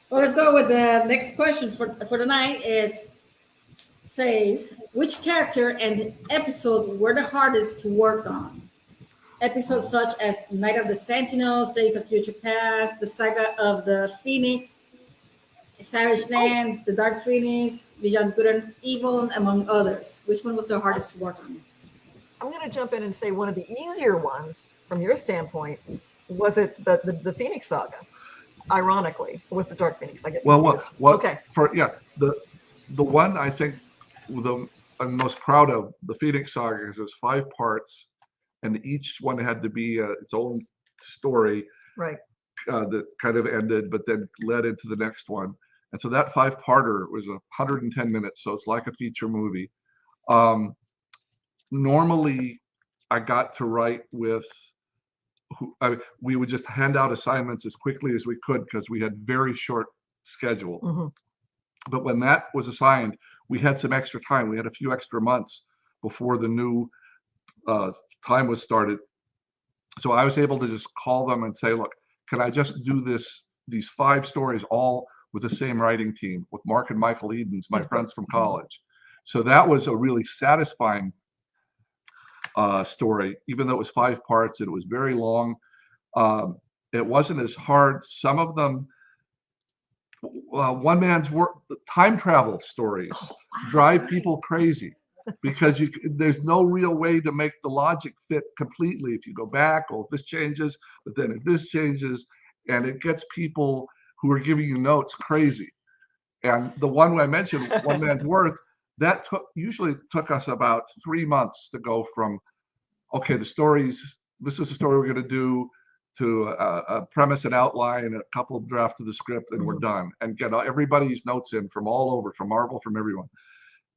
Well, let's go with the next question for tonight. It says, which character and episode were the hardest to work on? Episodes such as Night of the Sentinels, Days of Future Past, the Saga of the Phoenix, Savage Land, The Dark Phoenix, Beyond Good and Evil, among others. Which one was the hardest to work on? I'm going to jump in and say one of the easier ones, from your standpoint, was it the Phoenix Saga? Ironically, with the Dark Phoenix, I get what? Okay. The one I think I'm most proud of, the Phoenix Saga, because there's 5 parts, and each one had to be its own story, right? That kind of ended, but then led into the next one. And so that 5-parter was 110 minutes, so it's like a feature movie. Normally, I got to write with we would just hand out assignments as quickly as we could because we had very short schedule. Mm-hmm. But when that was assigned, we had some extra time. We had a few extra months before the new time was started. So I was able to just call them and say, look, can I just do these 5 stories all with the same writing team, with Mark and Michael Edens, my friends from college. So that was a really satisfying story, even though it was 5 parts and it was very long. It wasn't as hard. Some of them, one man's work, time travel stories drive people crazy because there's no real way to make the logic fit completely. If you go back, if this changes, but then if this changes, and it gets people who are giving you notes crazy. And the one I mentioned, One Man's Worth, that usually took us about 3 months to go from, okay, this is the story we're going to do, to a premise and outline and a couple of drafts of the script, and we're done, and get everybody's notes in from all over, from Marvel, from everyone.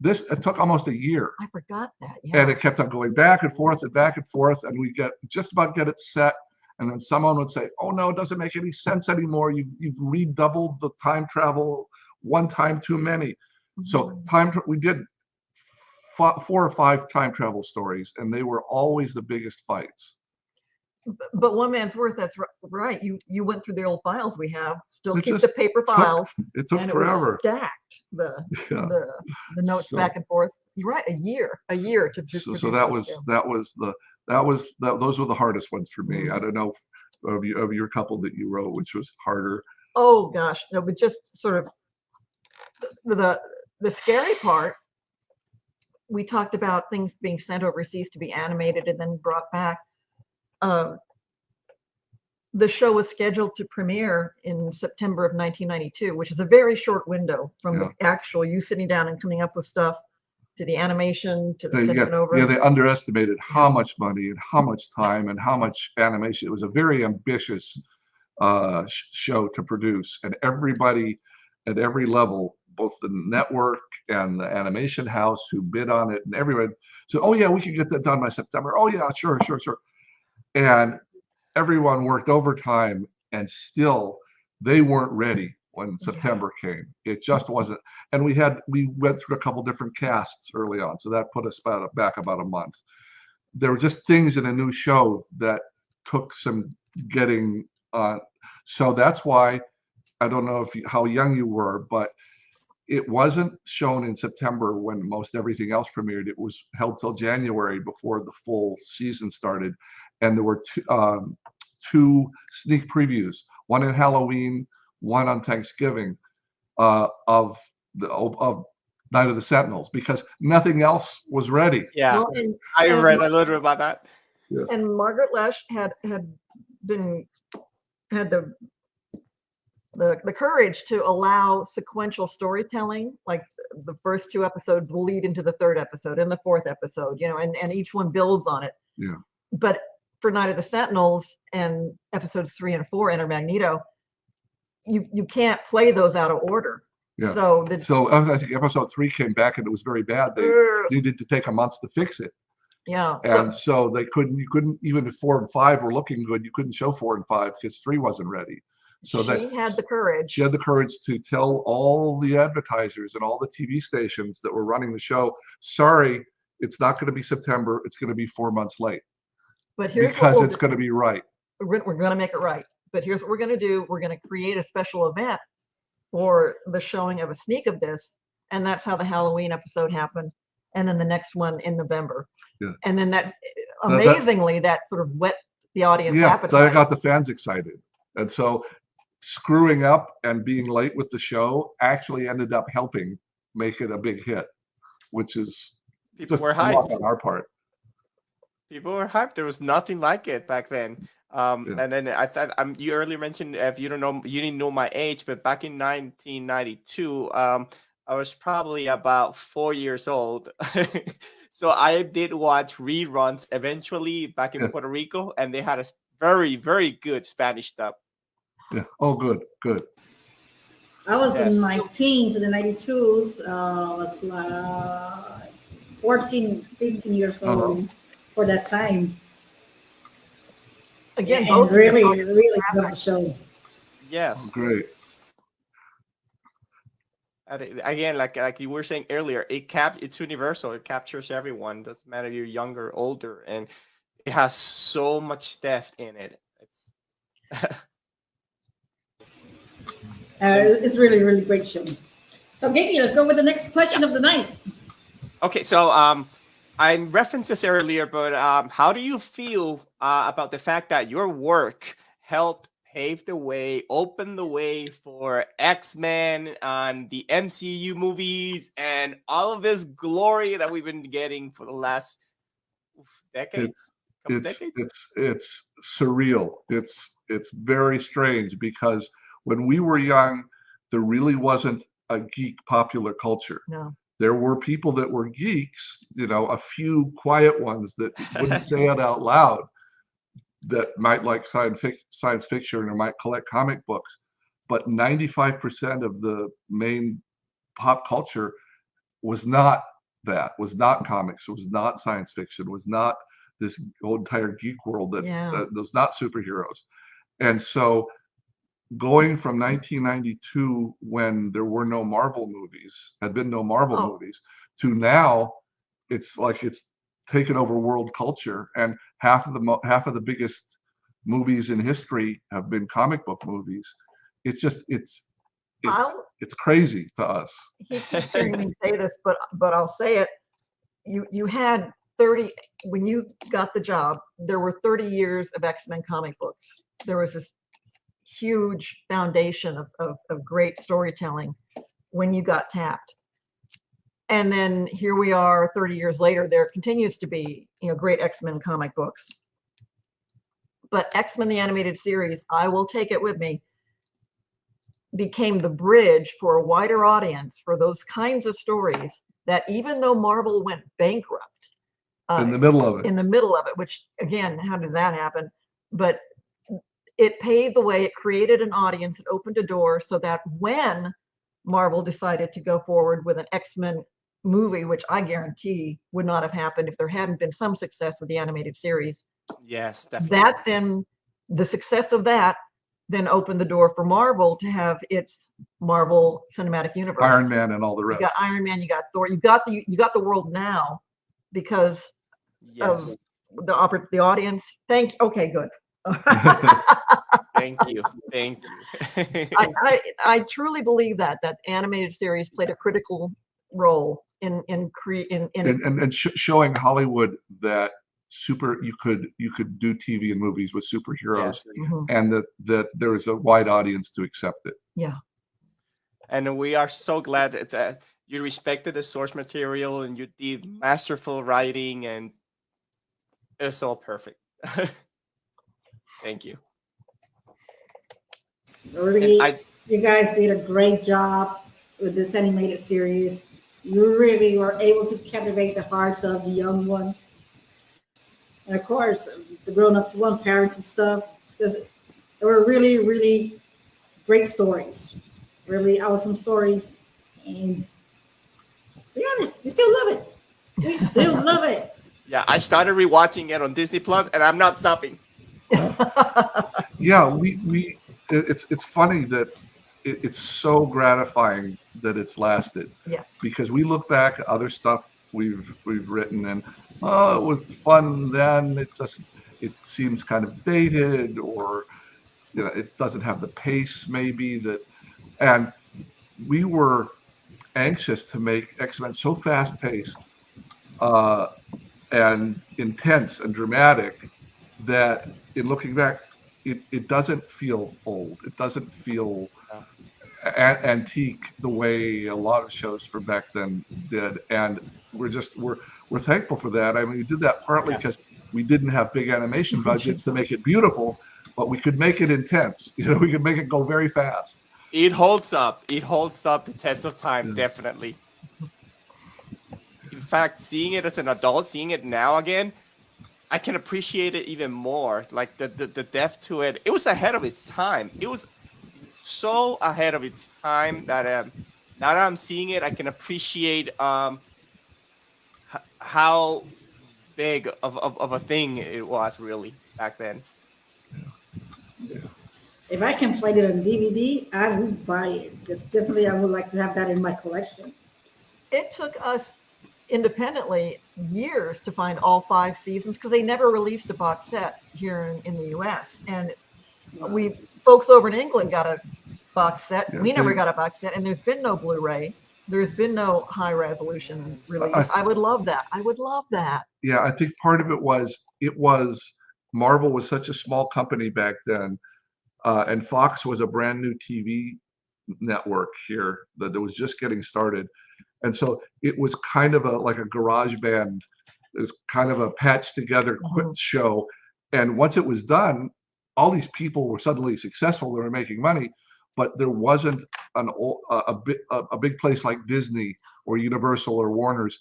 It took almost a year. I forgot that. Yeah. And it kept on going back and forth, and we just about get it set. And then someone would say, oh no, it doesn't make any sense anymore. You've redoubled the time travel one time too many. So we did 4 or 5 time travel stories, and they were always the biggest fights. But One Man's Worth, that's right. You went through the old files we have, still It keep just the paper files. It took and forever. It was stacked, the notes back and forth. You're right, a year to distribute. So those were the hardest ones for me. I don't know of your couple that you wrote, which was harder. Oh gosh, no, but just sort of the scary part. We talked about things being sent overseas to be animated and then brought back. The show was scheduled to premiere in September of 1992, which is a very short window from the actual you sitting down and coming up with stuff to the animation to the sending over. Yeah, they underestimated how much money and how much time and how much animation. It was a very ambitious show to produce, and everybody at every level, both the network and the animation house who bid on it, and everyone said, oh yeah, we can get that done by September. Oh yeah, sure. And everyone worked overtime, and still they weren't ready when September came. It just wasn't. And we went through a couple different casts early on, so that put us back about a month. There were just things in a new show that took some getting on. So that's why, I don't know how young you were, but it wasn't shown in September when most everything else premiered. It was held till January before the full season started. And there were 2 sneak previews, one in Halloween, one on Thanksgiving, of Night of the Sentinels, because nothing else was ready. Yeah, well, I read a little bit about that. Yeah. And Margaret Lesh had the courage to allow sequential storytelling, like the first 2 episodes will lead into the 3rd episode and the 4th episode, and each one builds on it. Yeah. But for Night of the Sentinels and episodes 3 and 4, Enter Magneto, you can't play those out of order. Yeah. So I think episode 3 came back and it was very bad. They needed to take a month to fix it. Yeah. And so you couldn't, even if 4 and 5 were looking good, you couldn't show 4 and 5 because 3 wasn't ready. So she had the courage. She had the courage to tell all the advertisers and all the TV stations that were running the show, sorry, it's not going to be September. It's going to be 4 months late. But here's because it's going to be right. We're going to make it right. But here's what we're going to do. We're going to create a special event for the showing of a sneak of this. And that's how the Halloween episode happened. And then the next one in November. Yeah. And then that's amazingly, that sort of whet the audience appetite. Yeah, that got the fans excited. And so screwing up and being late with the show actually ended up helping make it a big hit, which is people were hyped on our part. People were hyped. There was nothing like it back then. And then I thought you earlier mentioned, if you don't know, you didn't know my age, but back in 1992, I was probably about 4 years old. So I did watch reruns eventually back in Puerto Rico, and they had a very, very good Spanish dub. Yeah. Oh, good. I was in my teens in the 92s. I was like 14, 15 years old for that time. Again, really love the show. Yes. Oh, great. Again, like you were saying earlier, it's universal. It captures everyone. Doesn't matter if you're younger or older, and it has so much depth in it. It's It's really, really great show. So, Geeky, let's go with the next question of the night. Okay, so I referenced this earlier, but how do you feel about the fact that your work helped pave the way, open the way for X-Men and the MCU movies and all of this glory that we've been getting for the last decades? It's surreal. It's very strange because when we were young, there really wasn't a geek popular culture. No. There were people that were geeks, you know, a few quiet ones that wouldn't say it out loud, that might like science fiction or might collect comic books. But 95% of the main pop culture was not that, was not comics, was not science fiction, was not this whole entire geek world that was not superheroes. And so going from 1992, when there were no Marvel movies, had been no Marvel movies, to now, it's like it's taken over world culture, and half of the biggest movies in history have been comic book movies. It's just it's crazy to us. He keeps hearing me say this, but I'll say it. You had 30 when you got the job. There were 30 years of X-Men comic books. There was this huge foundation of great storytelling when you got tapped. And then here we are 30 years later, there continues to be, you know, great X-Men comic books. But X-Men the animated series, I will take it with me, became the bridge for a wider audience for those kinds of stories that even though Marvel went bankrupt in the middle of it, which again, how did that happen? But it paved the way, it created an audience, it opened a door so that when Marvel decided to go forward with an X-Men movie, which I guarantee would not have happened if there hadn't been some success with the animated series. Yes, definitely. That then, the success of that then opened the door for Marvel to have its Marvel Cinematic Universe. Iron Man and all the rest. You got Iron Man, you got Thor, you got the world now because of the audience. Okay, good. Thank you. I truly believe that animated series played a critical role in showing Hollywood that you could do TV and movies with superheroes, and that there is a wide audience to accept it. Yeah. And we are so glad that you respected the source material and you did masterful writing, and it's all perfect. Thank you. Really, you guys did a great job with this animated series. You really were able to captivate the hearts of the young ones. And of course, the grown-ups, parents and stuff. Because they were really, really great stories. Really awesome stories. And to be honest, we still love it. We still love it. Yeah, I started rewatching it on Disney Plus, and I'm not stopping. Yeah, it's funny that it's so gratifying that it's lasted. Yes. Because we look back at other stuff we've written, and it was fun then. It seems kind of dated, or you know, it doesn't have the pace maybe that. And we were anxious to make X-Men so fast paced and intense and dramatic that in looking back, it doesn't feel old. It doesn't feel antique the way a lot of shows from back then did. And we're thankful for that. I mean, we did that partly because we didn't have big animation budgets to make it beautiful, but we could make it intense. You know, we could make it go very fast. It holds up. It holds up the test of time, definitely. In fact, seeing it as an adult, seeing it now again, I can appreciate it even more. Like the depth to it. It was ahead of its time. It was so ahead of its time that now that I'm seeing it, I can appreciate how big of a thing it was really back then. If I can find it on DVD, I would buy it. Because definitely I would like to have that in my collection. It took us independently years to find all 5 seasons because they never released a box set here in the US. And folks over in England got a box set. Yeah, We never got a box set, and there's been no Blu-ray. There's been no high resolution release. I would love that. I would love that. Yeah, I think part of it was Marvel was such a small company back then, and Fox was a brand new TV network here that was just getting started, and so it was kind of like a garage band. It was kind of a patched together quick show, and once it was done, all these people were suddenly successful. They were making money, but there wasn't a big place like Disney or Universal or Warner's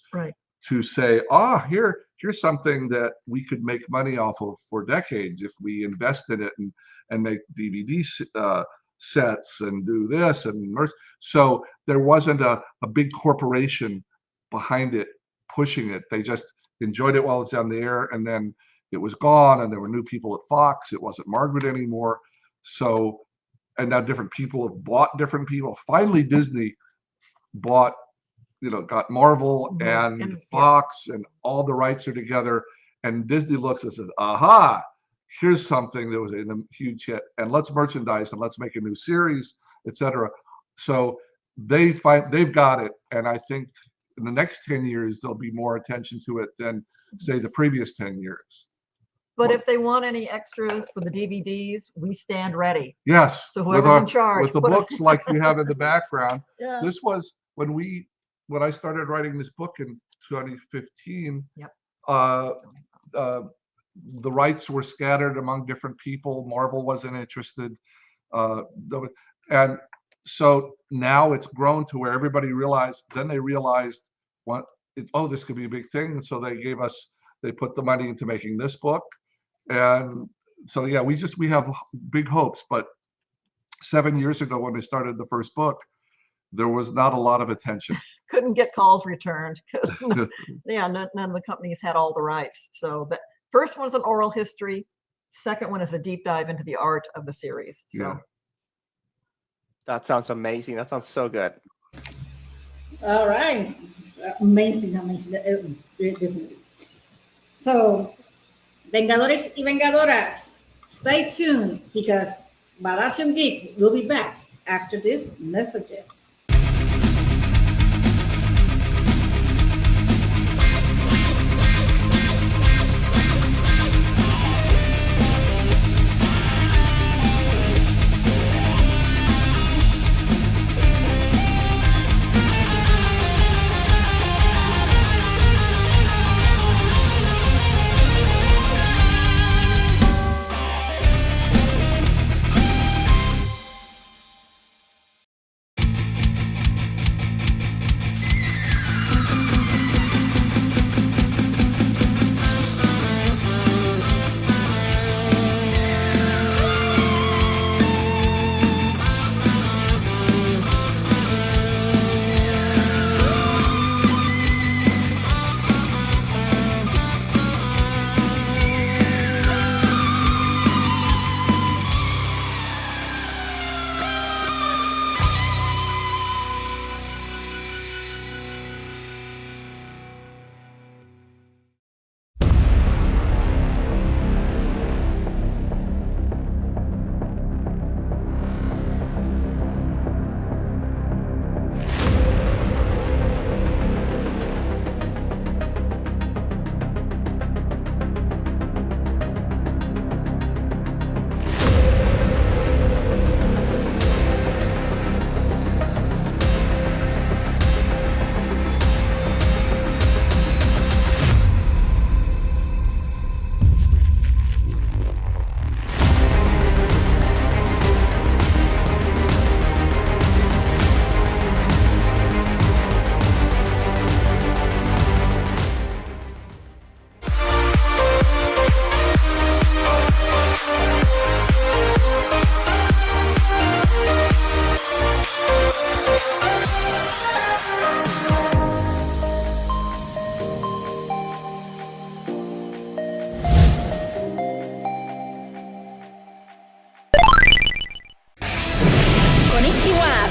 to say, here's something that we could make money off of for decades if we invest in it and make DVD sets and do this and so there wasn't a big corporation behind it pushing it. They just enjoyed it while it's on the air, and then it was gone, and there were new people at Fox. It wasn't Margaret anymore. So, and now different people have bought different people. Finally, Disney bought, got Marvel and Fox, and all the rights are together. And Disney looks and says, aha, here's something that was a huge hit, and let's merchandise and let's make a new series, etc. So they've got it. And I think in the next 10 years, there'll be more attention to it than say the previous 10 years. But if they want any extras for the DVDs, we stand ready. Yes. So whoever's in charge. With the books like you have in the background. Yeah. This was when I started writing this book in 2015. Yep. The rights were scattered among different people. Marvel wasn't interested. And so now it's grown to where everybody realized, this could be a big thing. And so they put the money into making this book. And so, yeah, we have big hopes. But 7 years ago, when I started the first book, there was not a lot of attention. Couldn't get calls returned because none of the companies had all the rights. So the first one's an oral history. Second one is a deep dive into the art of the series. So. Yeah. That sounds amazing. That sounds so good. All right. Amazing. Definitely. So, Vengadores y Vengadoras, stay tuned because Badassium Geek will be back after these messages.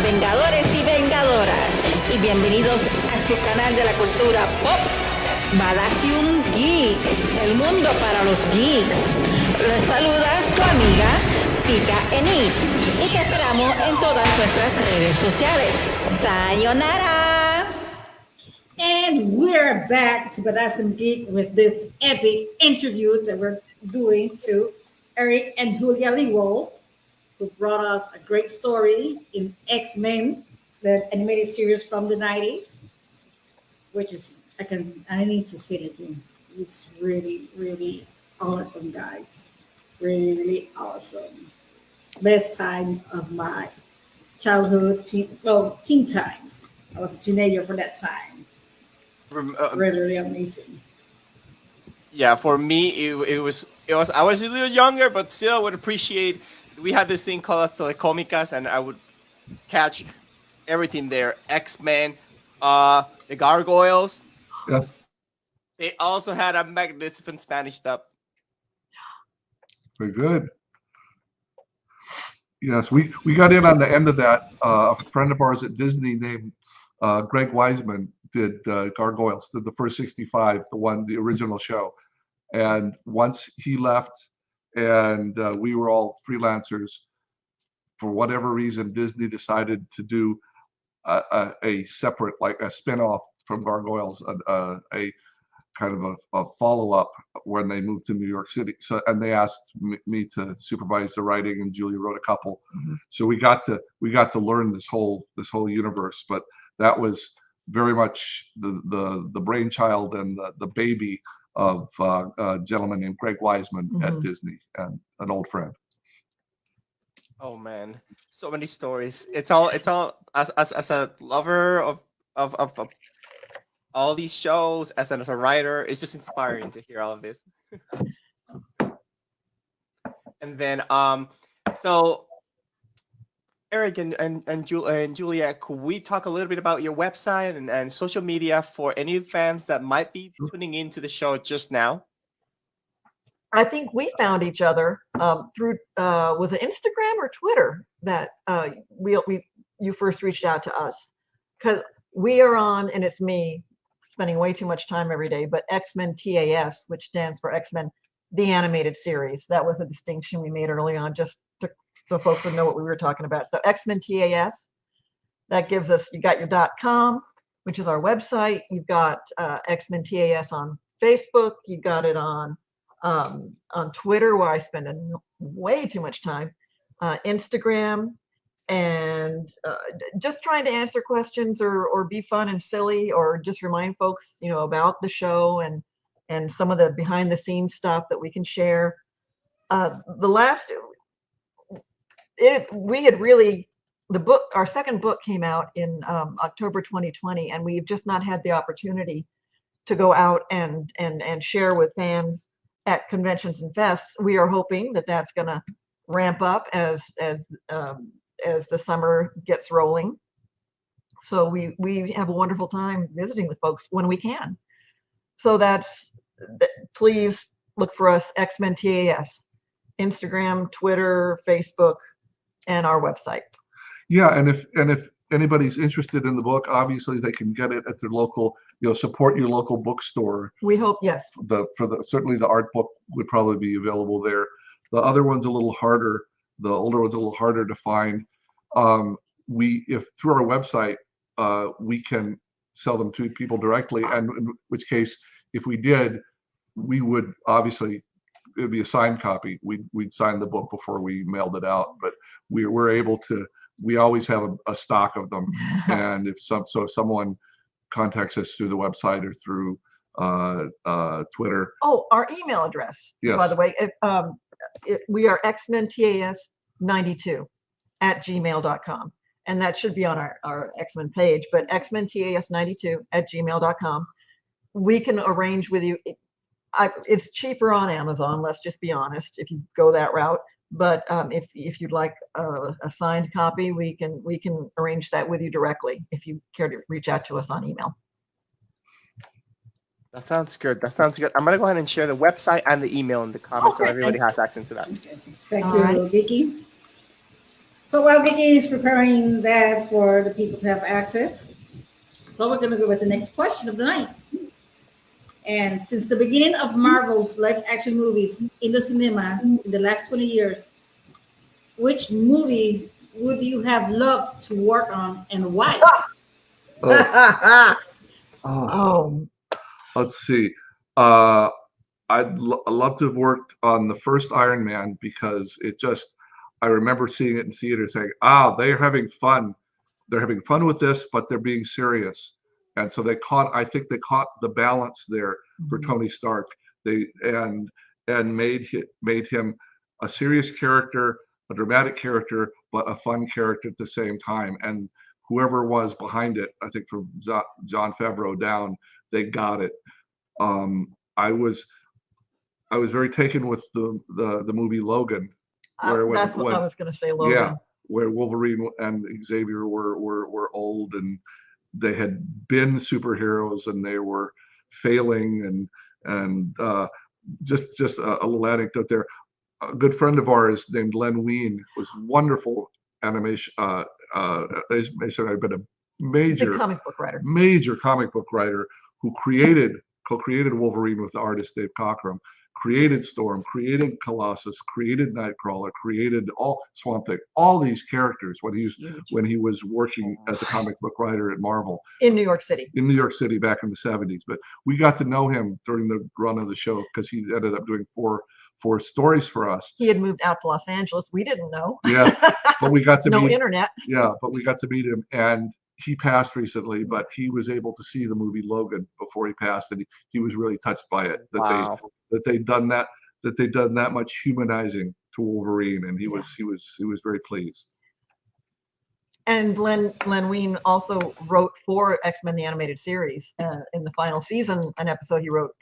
Vengadores y Vengadoras, y bienvenidos a su canal de la cultura pop, Badassium Geek, el mundo para los geeks. Les saluda su amiga PikaEnid y te esperamos en todas nuestras redes sociales. ¡Sayonara! And we're back to Badassium Geek with this epic interview that we're doing to Eric and Julia Lewald, who brought us a great story in X-Men, the animated series from the 90s, which is, I need to say it again. It's really, really awesome, guys. Really, really awesome. Best time of my childhood, teen times. I was a teenager for that time. Really amazing. Yeah, for me, it was. I was a little younger, but still, I would appreciate. We had this thing called Telecomicas, and I would catch everything there. X-Men, the Gargoyles. Yes. They also had a magnificent Spanish dub. Very good. Yes, we got in on the end of that. A friend of ours at Disney named Greg Wiseman did Gargoyles, did the first 65, the original show. And once he left and we were all freelancers, for whatever reason, Disney decided to do a separate, like a spin-off from Gargoyles, a kind of a follow-up when they moved to New York City. So, and they asked me to supervise the writing, and Julia wrote a couple. Mm-hmm. So we got to learn this whole universe. But that was very much the brainchild and the baby of a gentleman named Greg Wiseman at Disney, and an old friend. Oh man, so many stories. It's all as a lover of all these shows, as a writer, it's just inspiring to hear all of this. And then so Eric and Julia, could we talk a little bit about your website and social media for any fans that might be tuning into the show just now? I think we found each other through was it Instagram or Twitter that you first reached out to us, because we are on, and it's me spending way too much time every day, but X-Men TAS, which stands for X-Men the Animated Series. That was a distinction we made early on, just so folks would know what we were talking about. So X-Men TAS, that gives us, you got your .com, which is our website. You've got X-Men TAS on Facebook. You got it on Twitter, where I spend way too much time, Instagram, and just trying to answer questions or be fun and silly, or just remind folks, about the show and some of the behind the scenes stuff that we can share. Our second book came out in October 2020, and we've just not had the opportunity to go out and share with fans at conventions and fests. We are hoping that that's going to ramp up as the summer gets rolling. So we have a wonderful time visiting with folks when we can. So please look for us, X-Men TAS, Instagram, Twitter, Facebook, and our website. Yeah, and if anybody's interested in the book, obviously they can get it at their local, support your local bookstore. We hope, yes. Certainly the art book would probably be available there. The other one's a little harder. The older one's a little harder to find. If through our website, we can sell them to people directly, and in which case, if we did, we would obviously, it'd be a signed copy. We'd sign the book before we mailed it out, but we're able to. We always have a stock of them, and if someone contacts us through the website or through Twitter. Oh, our email address, yes. By the way, we are xmentas92@gmail.com, and that should be on our X-Men page. But xmentas92@gmail.com. We can arrange with you. It's cheaper on Amazon. Let's just be honest, if you go that route. But if you'd like a signed copy, we can arrange that with you directly if you care to reach out to us on email. That sounds good. I'm going to go ahead and share the website and the email in the comments, so everybody has access to that. Thank you, Geeky. So while Geeky is preparing that for the people to have access, so we're going to go with the next question of the night. And since the beginning of Marvel's live-action movies in the cinema in the last 20 years, which movie would you have loved to work on and why? Oh, let's see. I'd love to have worked on the first Iron Man because I remember seeing it in theater saying, they're having fun. They're having fun with this, but they're being serious. And so I think they caught the balance there for Tony Stark. And made him a serious character, a dramatic character, but a fun character at the same time. And whoever was behind it, I think from Jon Favreau down, they got it. I was very taken with the movie Logan. That's what I was going to say, Logan. Yeah, where Wolverine and Xavier were old and they had been superheroes and they were failing and just a little anecdote there. A good friend of ours named Len Wein was wonderful animation. I've been a major comic book writer. Major comic book writer who co-created Wolverine with the artist Dave Cockrum, created Storm, created Colossus, created Nightcrawler, created Swamp Thing, all these characters when he was working as a comic book writer at Marvel in New York City. In New York City back in the 70s. But we got to know him during the run of the show because he ended up doing four stories for us. He had moved out to Los Angeles. We didn't know. Yeah, but we got to no internet. Yeah, but we got to meet him, and he passed recently. But he was able to see the movie Logan before he passed, and he was really touched by it. That they'd done that much humanizing to Wolverine, and he was very pleased. And Len Wein also wrote for X-Men the Animated Series. In the final season, an episode he wrote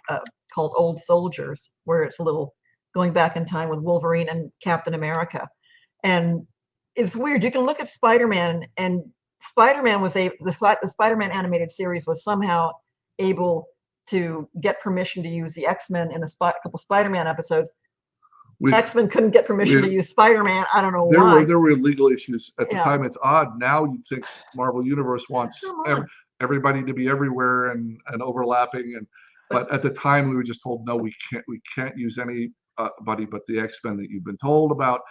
called Old Soldiers, where it's a little going back in time with Wolverine and Captain America. And it's weird. You can look at Spider-Man, and Spider-Man the Spider-Man animated series was somehow able to get permission to use the X-Men in a couple Spider-Man episodes. X-Men couldn't get permission to use Spider-Man. I don't know why. There were legal issues at the time. It's odd. Now you'd think Marvel Universe wants everybody to be everywhere and overlapping. But at the time we were just told, no, we can't use anybody but the X-Men that you've been told about.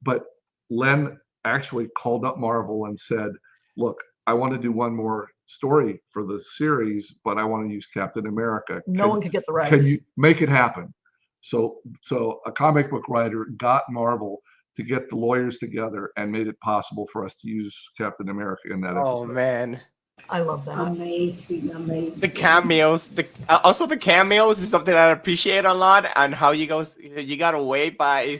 But Len actually called up Marvel and said, look, I want to do one more story for the series, but I want to use Captain America. No one could get the rights. Can you make it happen? So a comic book writer got Marvel to get the lawyers together and made it possible for us to use Captain America in that episode. Oh man, I love that. Amazing. The cameos, also the cameos is something I appreciate a lot, and how you got away by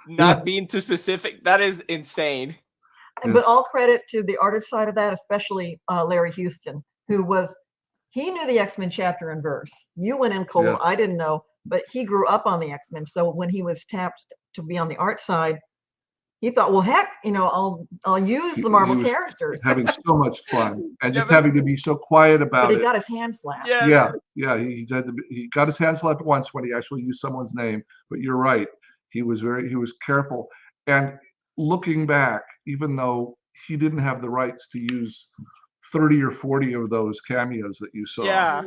not being too specific. That is insane. But all credit to the artist side of that, especially Larry Houston, he knew the X-Men chapter and verse. You went in cold. Yeah. I didn't know, but he grew up on the X-Men. So when he was tapped to be on the art side, he thought, well, heck, I'll use the Marvel characters. Having so much fun and just having to be so quiet about it. But he got his hand slapped. Yeah. He got his hand slapped once when he actually used someone's name. But you're right. He was careful. And looking back, even though he didn't have the rights to use 30 or 40 of those cameos that you saw,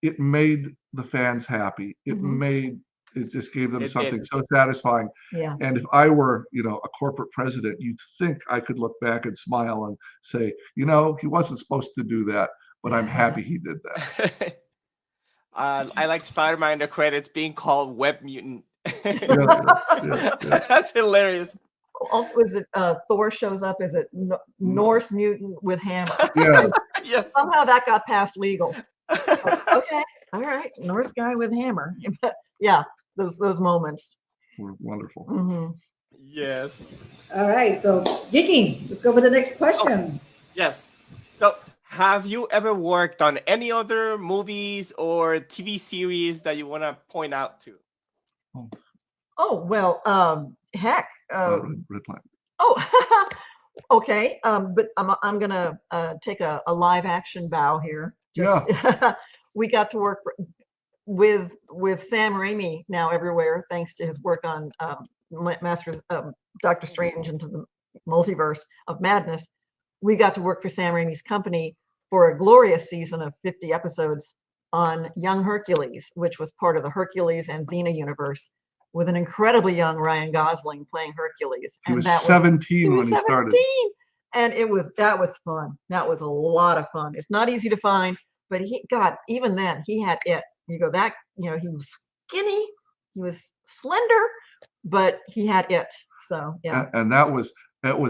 it made the fans happy. It just gave them something so satisfying. Yeah. And if I were, a corporate president, you'd think I could look back and smile and say, he wasn't supposed to do that, but I'm happy he did that. I like Spider-Man in the credits being called Web Mutant. That's hilarious. Also, is it Thor shows up? Is it Norse mutant with hammer? Yeah. Yes. Somehow that got past legal. Okay, all right, Norse guy with hammer. Yeah, those moments were wonderful. Mm-hmm. Yes. All right, so Geeky, let's go with the next question. Yes. So, have you ever worked on any other movies or TV series that you want to point out to? Oh well, heck. Red Planet. Oh, okay. But I'm gonna take a live action bow here. We got to work with Sam Raimi now everywhere, thanks to his work on Masters Doctor Strange into the Multiverse of Madness. We got to work for Sam Raimi's company for a glorious season of 50 episodes on Young Hercules, which was part of the Hercules and Xena universe. with an incredibly young Ryan Gosling playing Hercules. He was that 17 when he started. And that was fun. That was a lot of fun. It's not easy to find, but even then he had it. You go that, he was skinny, he was slender, but he had it. So yeah. And that was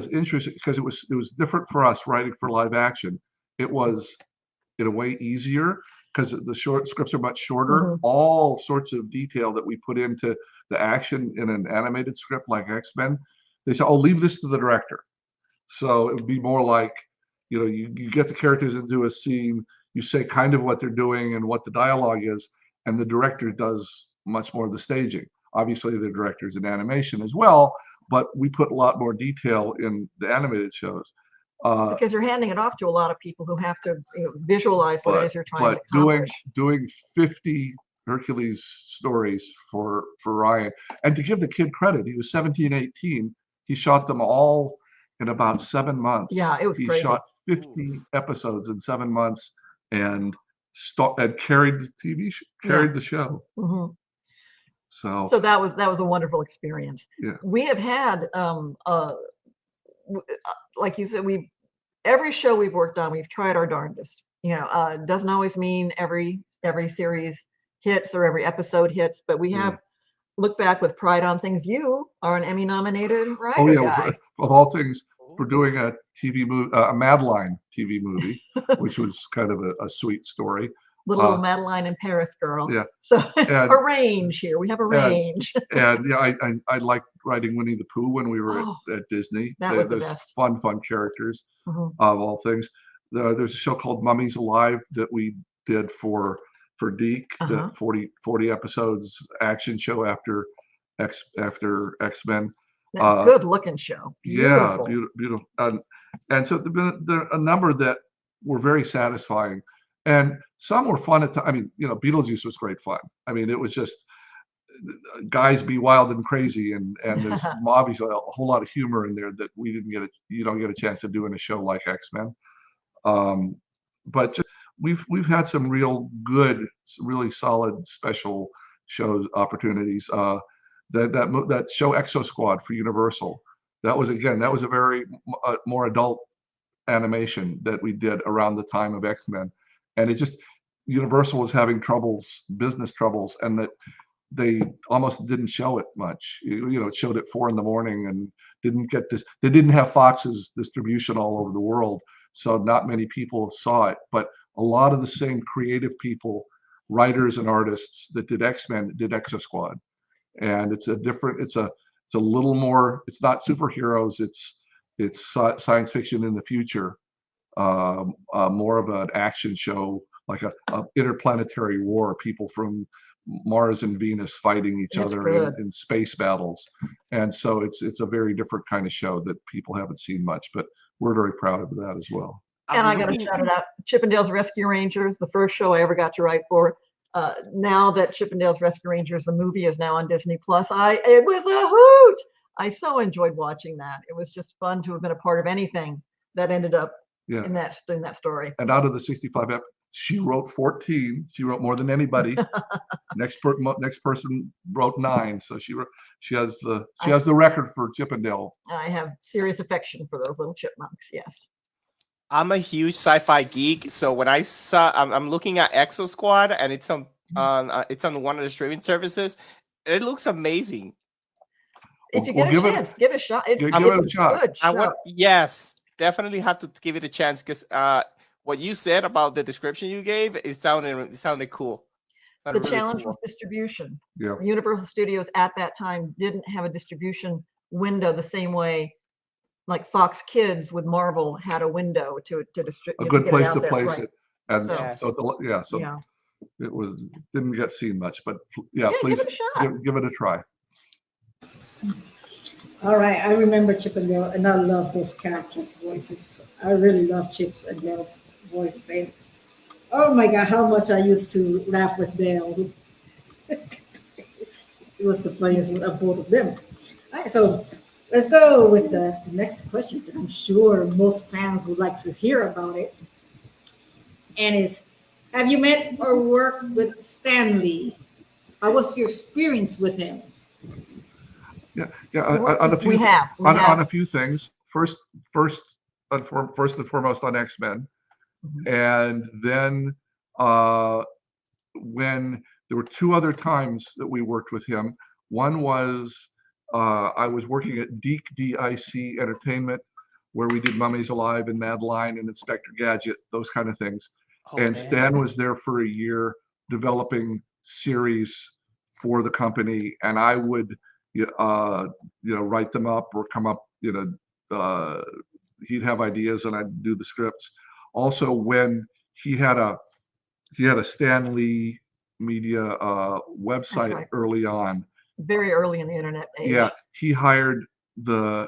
interesting because it was different for us writing for live action. It was in a way easier because the short scripts are much shorter. All sorts of detail that we put into the action in an animated script like X-Men, they say, "Oh, leave this to the director." So it would be more like, you get the characters into a scene, you say kind of what they're doing and what the dialogue is, and the director does much more of the staging. Obviously, the director's in animation as well, but we put a lot more detail in the animated shows. Because you're handing it off to a lot of people who have to visualize what it is you're trying to accomplish. Doing 50 Hercules stories for Ryan, and to give the kid credit, he was 17, 18. He shot them all in about 7 months. Yeah, it was crazy. He shot 50 episodes in 7 months and carried the show. So that was a wonderful experience. Yeah. We have had like you said, every show we've worked on, we've tried our darndest. Doesn't always mean every series hits or every episode hits, but we have looked back with pride on things. You are an Emmy-nominated writer guy. Of all things, for doing a TV movie, a Madeline TV movie, which was kind of a sweet story. Little Madeline in Paris girl. Yeah. So a range here. We have a range. And yeah, I liked writing Winnie the Pooh when we were at Disney. There's best. Fun characters of all things. There's a show called Mummies Alive that we did for Geek, the 40 episodes action show after X-Men. Good looking show. Beautiful. Yeah, beautiful. And so there are a number that were very satisfying. And some were fun at times. I mean, Beetlejuice was great fun. I mean, it was just guys be wild and crazy, and there's obviously a whole lot of humor in there that you don't get a chance to do in a show like X-Men. But we've had some really solid special shows opportunities. That show Exo Squad for Universal. That was a very more adult animation that we did around the time of X-Men. And it just, Universal was having business troubles, and that they almost didn't show it much. It showed at 4 a.m. and they didn't have Fox's distribution all over the world. So not many people saw it, but a lot of the same creative people, writers and artists that did X-Men did Exo Squad. And it's a little more, it's not superheroes, it's science fiction in the future. More of an action show, like a interplanetary war, people from Mars and Venus fighting each other in space battles. And so it's a very different kind of show that people haven't seen much, but we're very proud of that as well. And I got to shout it out, Chippendales Rescue Rangers, the first show I ever got to write for. Now that Chippendales Rescue Rangers, the movie, is now on Disney Plus, it was a hoot. I so enjoyed watching that. It was just fun to have been a part of anything that ended up in that story. And out of the 65 episodes, she wrote 14. She wrote more than anybody. Next person wrote 9. So she has the record for Chippendale. I have serious affection for those little chipmunks. Yes. I'm a huge sci-fi geek, so when I'm looking at Exo Squad, and it's on one of the streaming services. It looks amazing. If you get a chance, give it a shot. Give it a shot. Yes, definitely have to give it a chance, because what you said about the description you gave, it sounded cool. The challenge was distribution. Yeah. Universal Studios at that time didn't have a distribution window the same way like Fox Kids with Marvel had a window to distribute. A good place to place it. And so it didn't get seen much, but please give it a shot. Give it a try. All right, I remember Chip and Dale, and I love those characters' voices. I really love Chip and Dale's voices. And oh my God, how much I used to laugh with Dale. It was the funniest of both of them. All right, so let's go with the next question that I'm sure most fans would like to hear about it. And is, have you met or worked with Stan Lee? How was your experience with him? Yeah, on a few, We have. on a few things. First and foremost on X-Men, and then when there were two other times that we worked with him. One was I was working at Geek, DIC Entertainment, where we did Mummies Alive and Madeline and Inspector Gadget, those kind of things. And Stan was there for a year developing series for the company, and I would write them up or come up, he'd have ideas and I'd do the scripts. Also, when he had a Stan Lee Media website early on, very early in the internet age. Yeah, he hired the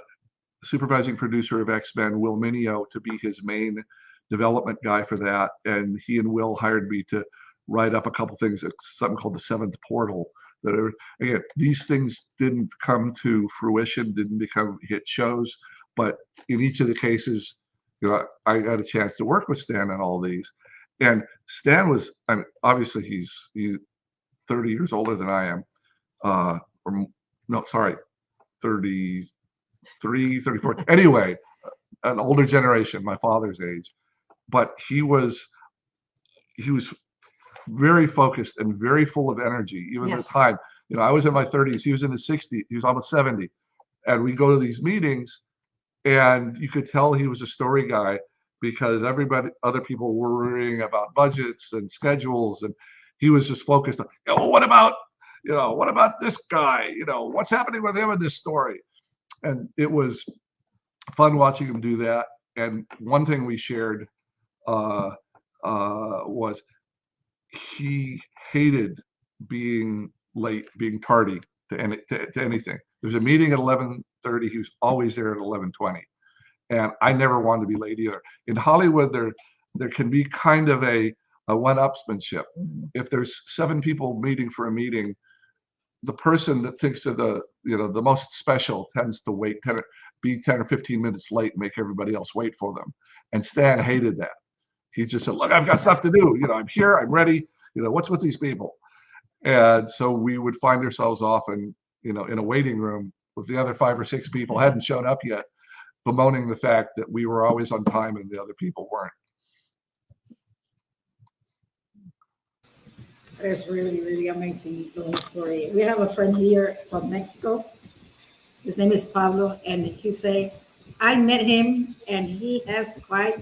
supervising producer of X-Men, Will Mineo, to be his main development guy for that, and he and Will hired me to write up a couple things, something called the Seventh Portal. That are, again, these things didn't come to fruition, didn't become hit shows, but in each of the cases, I got a chance to work with Stan on all these. And Stan was, I mean, obviously he's 30 years older than I am, 33, 34. Anyway, an older generation, my father's age, but he was very focused and very full of energy, even at the time. I was in my 30s, he was in his 60s, he was almost 70. And we'd go to these meetings and you could tell he was a story guy because other people were worrying about budgets and schedules, and he was just focused on, what about this guy? What's happening with him in this story? And it was fun watching him do that. And one thing we shared was he hated being late, being tardy to anything. There was a meeting at 11:30. He was always there at 11:20. And I never wanted to be late either. In Hollywood, there can be kind of a one-upsmanship. If there's 7 people meeting for a meeting, the person that thinks of the most special tends to be 10 or 15 minutes late and make everybody else wait for them. And Stan hated that. He just said, look, I've got stuff to do. I'm here, I'm ready. What's with these people? And so we would find ourselves often, in a waiting room with the other 5 or 6 people hadn't shown up yet, bemoaning the fact that we were always on time and the other people weren't. It's really, really amazing, the whole story. We have a friend here from Mexico. His name is Pablo, and he says, I met him, and he has quite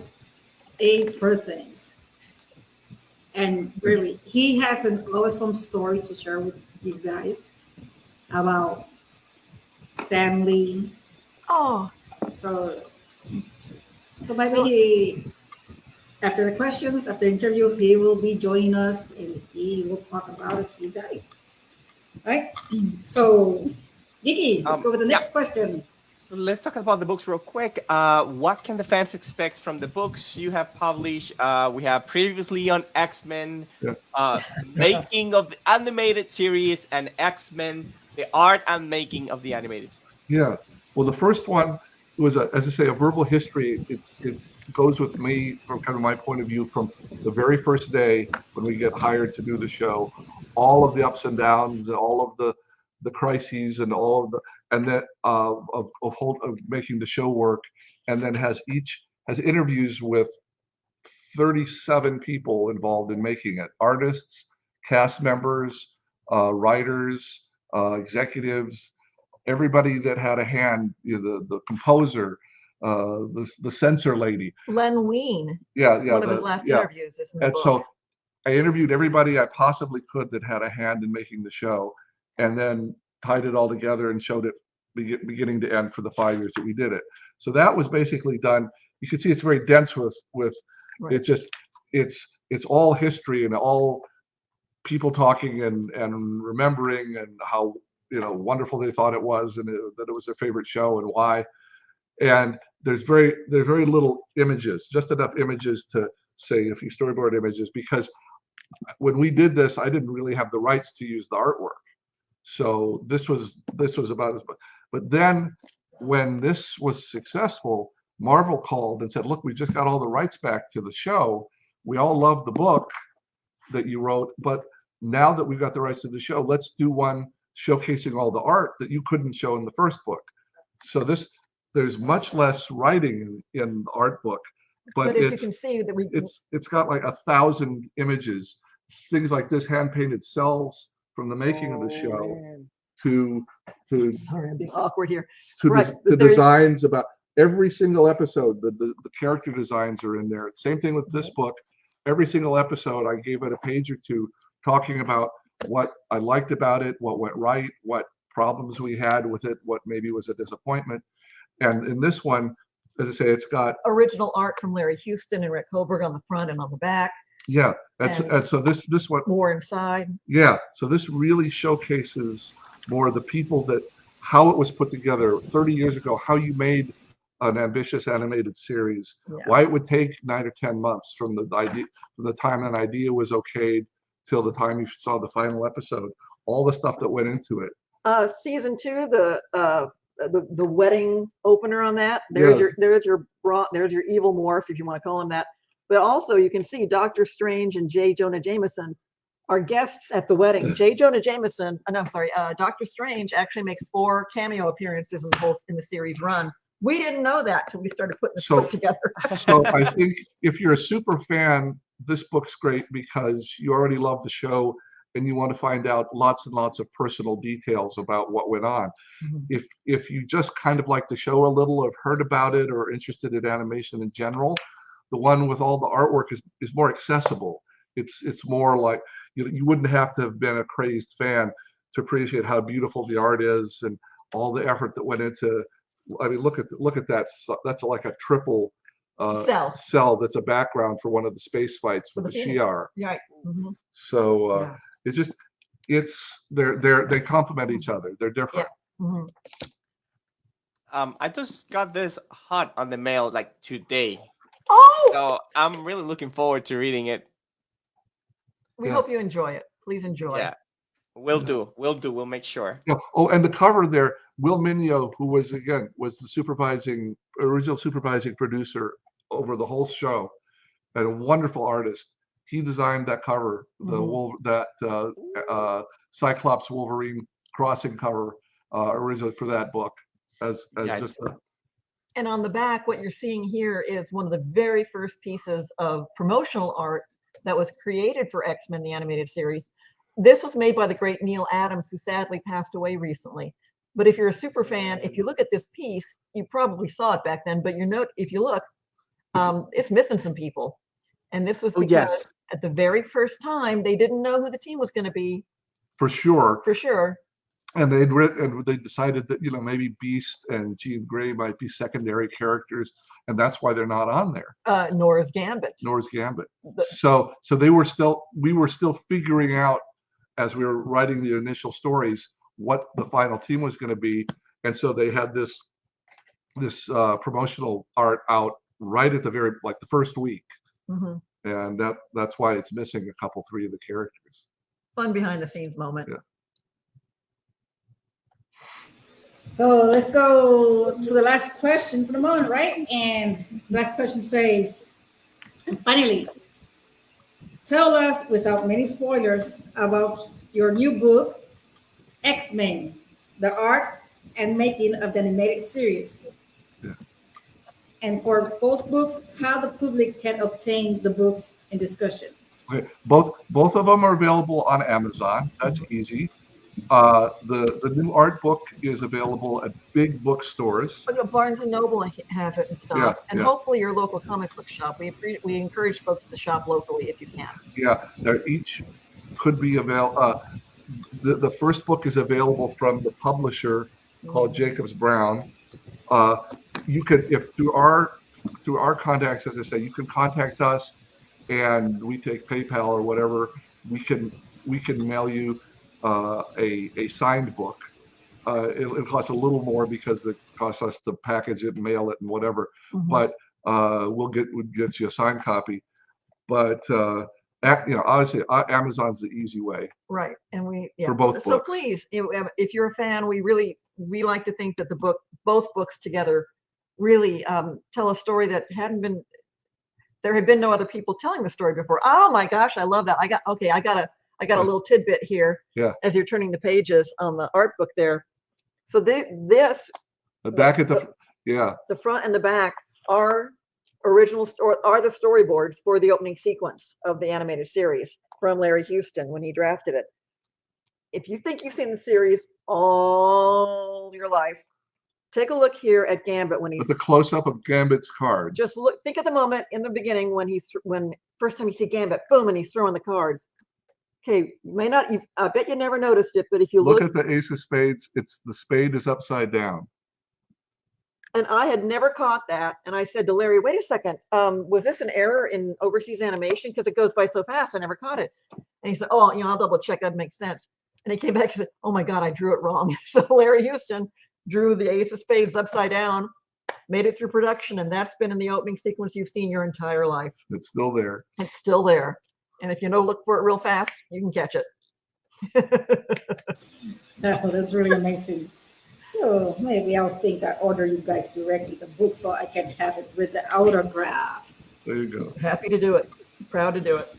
a presence. And really, he has an awesome story to share with you guys about Stan Lee. Oh. So maybe after the questions, after the interview, he will be joining us and he will talk about it to you guys. Right? So, Geeky, let's go with the next question. So let's talk about the books real quick. What can the fans expect from the books you have published? We have previously on X-Men, making of the animated series, and X-Men, the art and making of the animated series. Yeah. Well, the first one was, as I say, a verbal history. It goes with me from kind of my point of view from the very first day when we get hired to do the show, all of the ups and downs, all of the crises, and all of that of making the show work, and then has interviews with 37 people involved in making it: artists, cast members, writers, executives, everybody that had a hand, the composer, the censor lady, Len Wein. One of his last interviews is in the book. So I interviewed everybody I possibly could that had a hand in making the show, and then tied it all together and showed it beginning to end for the 5 years that we did it. So that was basically done. You can see it's very dense with right. It's all history and all people talking and remembering and how wonderful they thought it was, and that it was their favorite show and why. And there's very little images, just enough images to say a few storyboard images, because when we did this, I didn't really have the rights to use the artwork. So this was about as much. But then when this was successful, Marvel called and said, look, we've just got all the rights back to the show. We all love the book that you wrote, but now that we've got the rights to the show, let's do one showcasing all the art that you couldn't show in the first book. So there's much less writing in the art book, but as you can see that it's got like 1,000 images, things like this, hand painted cells from the making of the show, man. to sorry, I'm being awkward here. to Right, the there's- designs about every single episode. The character designs are in there. Same thing with this book. Every single episode, I gave it a page or two talking about what I liked about it, what went right, what problems we had with it, what maybe was a disappointment. And in this one, as I say, it's got original art from Larry Houston and Rick Hoberg on the front and on the back. yeah. And And so this one, more inside. yeah. So this really showcases more of the people that how it was put together 30 years ago, how you made an ambitious animated series, Yeah. why it would take 9 or 10 months from the idea, from the time an idea was okayed till the time you saw the final episode, all the stuff that went into it. Season 2, the wedding opener on that. There's Yes. there's your evil morph, if you want to call him that. But also you can see Doctor Strange and J. Jonah Jameson are guests at the wedding. J. Jonah Jameson, Doctor Strange actually makes 4 cameo appearances in the series run. We didn't know that till we started putting this book together. So I think if you're a super fan, this book's great because you already love the show and you want to find out lots and lots of personal details about what went on. Mhm. If you just kind of like the show a little, have heard about it, or interested in animation in general, the one with all the artwork is more accessible. It's more like, you wouldn't have to have been a crazed fan to appreciate how beautiful the art is and all the effort that went into. I mean, look at that. That's like a triple cell that's a background for one of the space fights with the Shi'ar. Right. Mhm. So Yeah. it's just they complement each other. They're different. Yeah. Mhm. I just got this hot on the mail like today, Oh, so I'm really looking forward to reading it. we Yeah. hope you enjoy it. Please enjoy. Yeah, we'll do. We'll make sure. Yeah. Oh, and the cover there, Will Mineo, who was the original supervising producer over the whole show, and a wonderful artist. He designed that cover, Cyclops Wolverine crossing cover, originally for that book. And on the back, what you're seeing here is one of the very first pieces of promotional art that was created for X-Men, the animated series. This was made by the great Neil Adams, who sadly passed away recently. But if you're a super fan, if you look at this piece, you probably saw it back then, but if you look, it's missing some people. And this was because at the very first time, they didn't know who the team was going to be. For sure. For sure. And they decided that, maybe Beast and Jean Grey might be secondary characters, and that's why they're not on there. Nora's Gambit. So we were still figuring out as we were writing the initial stories what the final team was going to be, and so they had this promotional art out right at the first week, and that's why it's missing a couple, 3 of the characters. Fun behind the scenes moment. Yeah. So let's go to the last question for the moment, right? And the last question says, and finally, tell us without many spoilers about your new book, X-Men, the art and making of the animated series. Yeah. And for both books, how the public can obtain the books in discussion. Okay. Both of them are available on Amazon. That's easy. The new art book is available at big bookstores. Barnes and Noble has it in stock, and hopefully your local comic book shop. We encourage folks to shop locally if you can. Yeah, they're each could be available. The first book is available from the publisher called Jacobs Brown. You could, if through our contacts, as I say, you can contact us, and we take PayPal or whatever. We can mail you a signed book. It costs a little more because it costs us to package it and mail it and whatever. But we'll get you a signed copy. But obviously Amazon's the easy way. Right, and for both books. So please, if you're a fan, we like to think that both books together really tell a story that there had been no other people telling the story before. Oh my gosh, I love that. I I got a little tidbit here. Yeah. As you're turning the pages on the art book there. So this, The back at the yeah. the front and the back are are the storyboards for the opening sequence of the animated series from Larry Houston when he drafted it. If you think you've seen the series all your life, take a look here at Gambit when he's With the close up of Gambit's cards. just look. Think of the moment in the beginning when first time you see Gambit, boom, and he's throwing the cards. Okay, you may not. I bet you never noticed it, but if you Look at the ace of spades. The spade is upside down. and I had never caught that, and I said to Larry, "Wait a second, was this an error in overseas animation? Because it goes by so fast, I never caught it." And he said, "Oh, I'll double check. That makes sense." And he came back and said, "Oh my God, I drew it wrong." So Larry Houston drew the ace of spades upside down, made it through production, and that's been in the opening sequence you've seen your entire life. It's still there. It's still there. And if you know, look for it real fast, you can catch it. Oh, that's really amazing. So maybe I'll think I order you guys directly the book so I can have it with the autograph. There you go. Happy to do it. Proud to do it.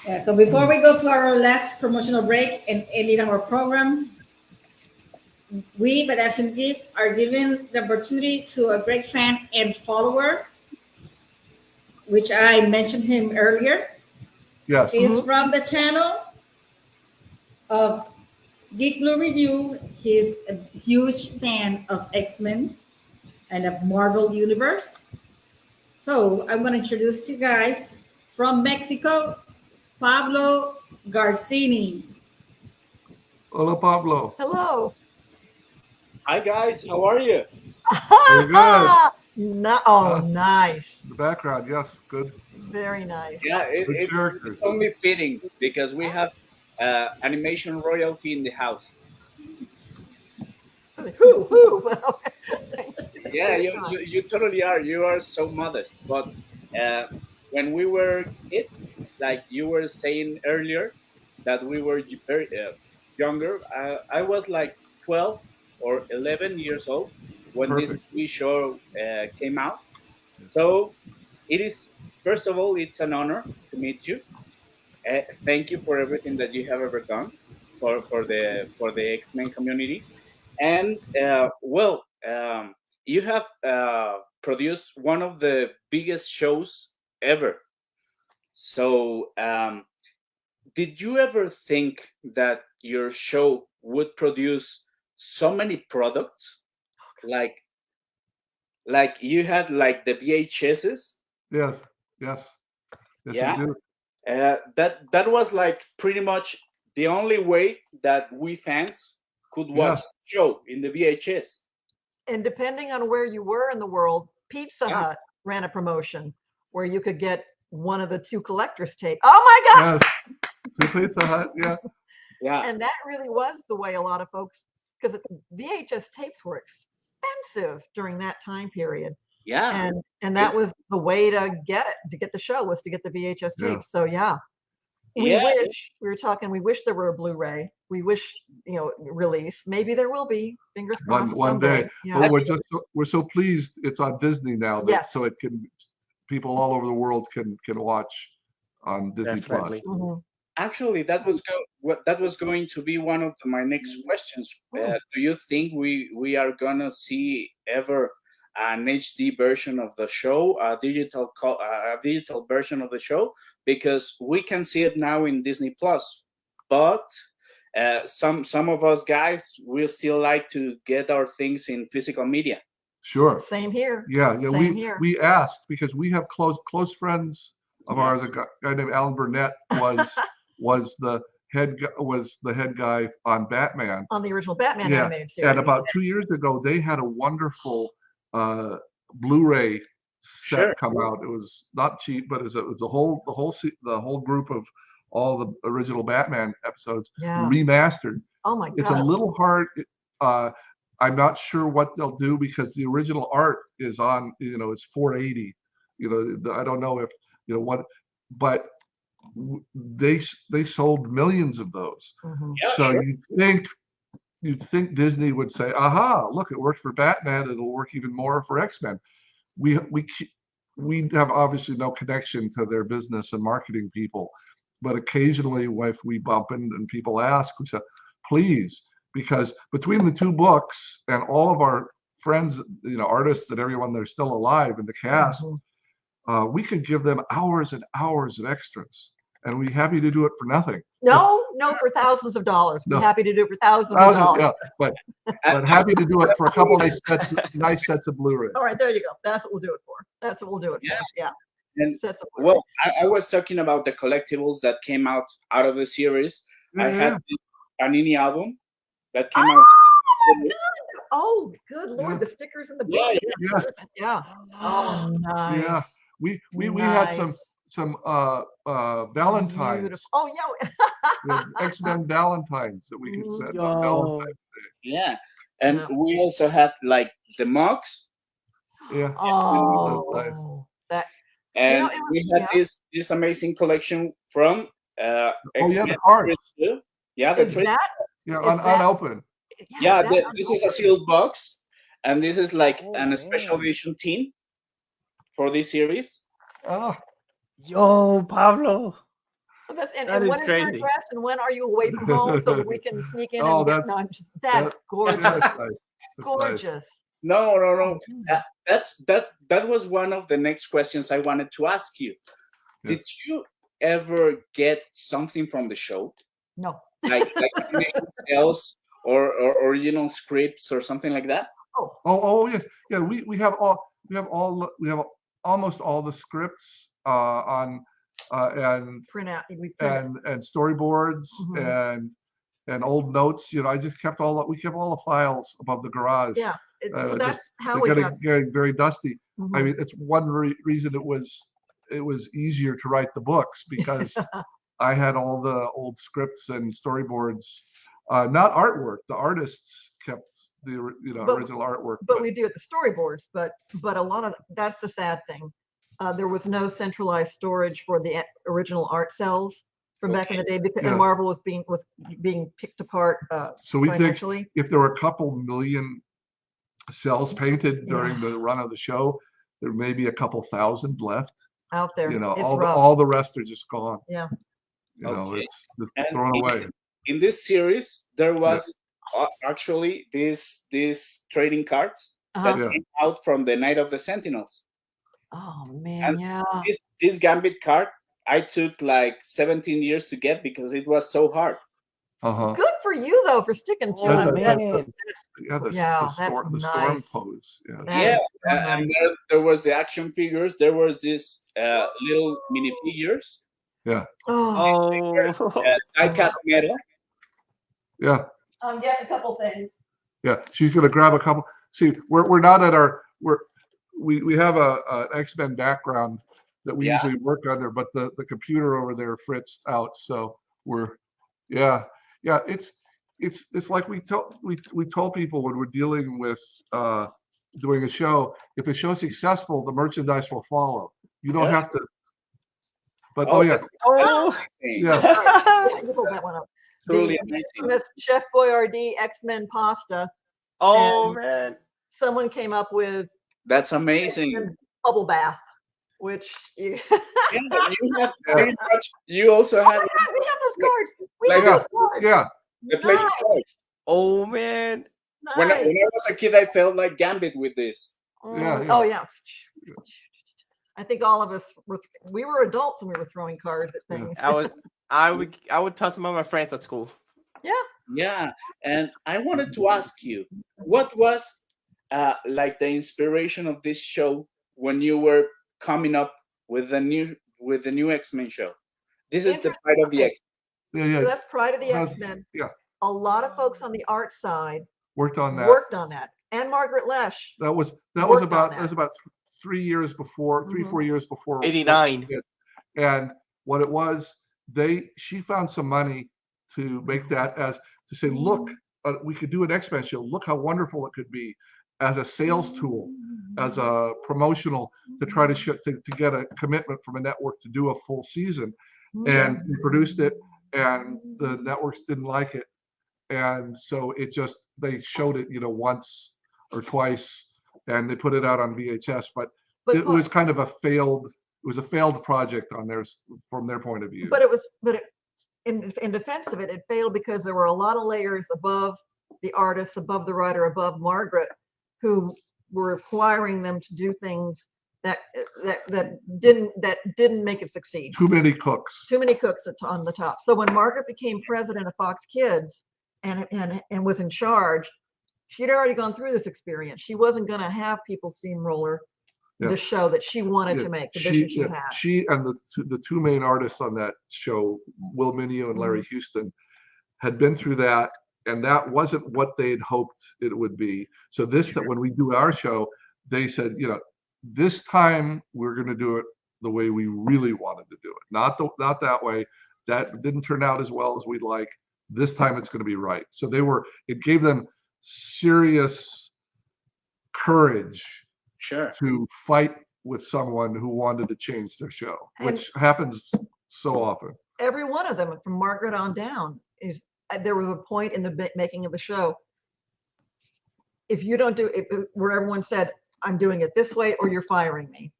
Yeah, so before we go to our last promotional break and ending our program, we, Badassium Geek, are giving the opportunity to a great fan and follower, which I mentioned him earlier. Yes. He's from the channel of GeekBlu Review. He's a huge fan of X-Men and of Marvel Universe. So I'm going to introduce to you guys from Mexico, Pablo Garcini. Hola, Pablo. Hello. Hi guys, how are you? Very good. Nice. The background, yes, good. Very nice. Yeah, Good it's characters. only fitting because we have animation royalty in the house. Whoo. Yeah, you totally are. You are so modest. But when we were kids, like you were saying earlier, that we were very younger. I was like 12 or 11 years old when this TV show came out. So it is, first of all, it's an honor to meet you. Thank you for everything that you have ever done for the X-Men community. And you have produced one of the biggest shows ever. So did you ever think that your show would produce so many products? Like you had like the VHSs? Yes. Yeah. We do. That was like pretty much the only way that we fans could watch the show in the VHS. And depending on where you were in the world, Pizza Hut ran a promotion where you could get one of the 2 collector's tapes. Oh my God! Yes. To Pizza Hut, yeah. Yeah. And that really was the way a lot of folks, because VHS tapes were expensive during that time period. Yeah. And that was the way to get the show, was to get the VHS tapes. So yeah. We wish there were a Blu-ray. We wish, release. Maybe there will be. Fingers crossed. One someday. day. Yeah. But we're so pleased it's on Disney now so it can, people all over the world can watch on Disney Definitely. Plus. Mm-hmm. Actually, that was going to be one of my next questions. Do you think we are gonna see ever an HD version of the show, a digital version of the show? Because we can see it now in Disney Plus, but some of us guys will still like to get our things in physical media. Sure. Same here. Yeah. Same here. We asked because we have close friends of ours. A guy named Alan Burnett was the head guy on Batman. On the original Batman animated series. And about 2 years ago, they had a wonderful Blu-ray set come out. It was not cheap, but it was the whole group of all the original Batman episodes remastered. Oh my God! It's a little hard. I'm not sure what they'll do because the original art is on. It's 480. I don't know if what, but they sold millions of those. Mm-hmm. Yeah, So sure. you'd think Disney would say, aha, look, it worked for Batman, it'll work even more for X-Men. We have obviously no connection to their business and marketing people, but occasionally if we bump and people ask, we say, please, because between the two books and all of our friends, artists and everyone that are still alive in the cast, we could give them hours and hours of extras, and we're happy to do it for nothing. No, for thousands of dollars. We're No. happy to do it for thousands of dollars. Yeah, but happy to do it for a couple nice sets of Blu-ray. All right, there you go. That's what we'll do it for. That's what we'll do it for. Yeah. And Sets of Blu-ray. well, I was talking about the collectibles that came out of the series. I had the Panini album that came out. Good. Oh, good Lord, the stickers in the book. Yes. Yeah. Oh, nice. Yeah, we had some Valentines. Beautiful. Oh, yeah. The X-Men Valentines that we could send on Valentine's Day. Yeah, and we also had like the mugs. Yeah. Oh, that. And we had this amazing collection from X-Men. The cards. Yeah, the trade. Unopened. Yeah, this is a sealed box, and this is like a special edition tin for this series. Oh. Yo, Pablo. And That is when is your crazy. address and when are you away from home so that we can sneak in and get that's gorgeous. That's nice. Gorgeous. No. That was one of the next questions I wanted to ask you. Yeah. Did you ever get something from the show? No. Like animation sales or original scripts or something like that? Oh yes. Yeah, we have almost all the scripts on and Print out. and storyboards and old notes. I just kept we kept all the files above the garage. Yeah. So that's how we got. Getting very dusty. I mean, it's one reason it was easier to write the books because I had all the old scripts and storyboards, not artwork. The artists kept the original artwork. But we do at the storyboards. But a lot of that's the sad thing. There was no centralized storage for the original art cells from back in the day because and Marvel was being picked apart. So we think financially. if there were a couple million cells painted during the run of the show, there may be a couple thousand left out there. All the rest are just gone. Yeah. It's thrown away. In this series, there was actually these trading cards that came out from the Night of the Sentinels. Oh man, and this Gambit card, I took like 17 years to get because it was so hard. Good for you though for sticking to it. The storm nice. pose. And there was the action figures. There was this little minifigures. Yeah. Die-cast metal. Yeah. I'm getting a couple things. Yeah, she's gonna grab a couple. See, we're not at we have an X-Men background that we usually work under, but the computer over there fritzed out, so we're it's like we told people when we're dealing with doing a show, if a show's successful, the merchandise will follow. You don't have to. But you pulled that one up. Truly amazing. Chef Boyardee X-Men pasta. Oh man! Someone came up with that's amazing bubble bath, which you have pretty much. You also have. We have those cards. We have those cards. Yeah. The play cards. Oh man! Nice. When I was a kid, I felt like Gambit with this. Oh yeah. I think all of us we were adults and we were throwing cards at things. I would toss them on my friends at school. Yeah, and I wanted to ask you, what was like the inspiration of this show when you were coming up with the new X-Men show? This is the Pride of the X-Men. So that's Pride of the X-Men. Yeah. A lot of folks on the art side worked on that. And Margaret Lesh. That was about 3 years before, 4 years before 89. And what it was, she found some money to make that to say, look, we could do an X-Men show. Look how wonderful it could be as a sales tool, as a promotional to try to get a commitment from a network to do a full season. And we produced it, and the networks didn't like it, and so they showed it once or twice, and they put it out on VHS, but it was kind of a failed was a failed project on theirs from their point of view. But in defense of it, it failed because there were a lot of layers above the artist, above the writer, above Margaret, who were requiring them to do things that didn't make it succeed. Too many cooks. Too many cooks on the top. So when Margaret became president of Fox Kids and was in charge, she'd already gone through this experience. She wasn't going to have people steamroller the show that she wanted to make, the vision she had. She and the two main artists on that show, Will Mineo and Larry Houston, had been through that, and that wasn't what they'd hoped it would be. So that when we do our show, they said, this time we're going to do it the way we really wanted to do it, not that way. That didn't turn out as well as we'd like. This time it's going to be right. So it gave them serious courage to fight with someone who wanted to change their show, which happens so often. Every one of them, from Margaret on down, there was a point in the making of the show, if you don't do it, where everyone said, I'm doing it this way or you're firing me.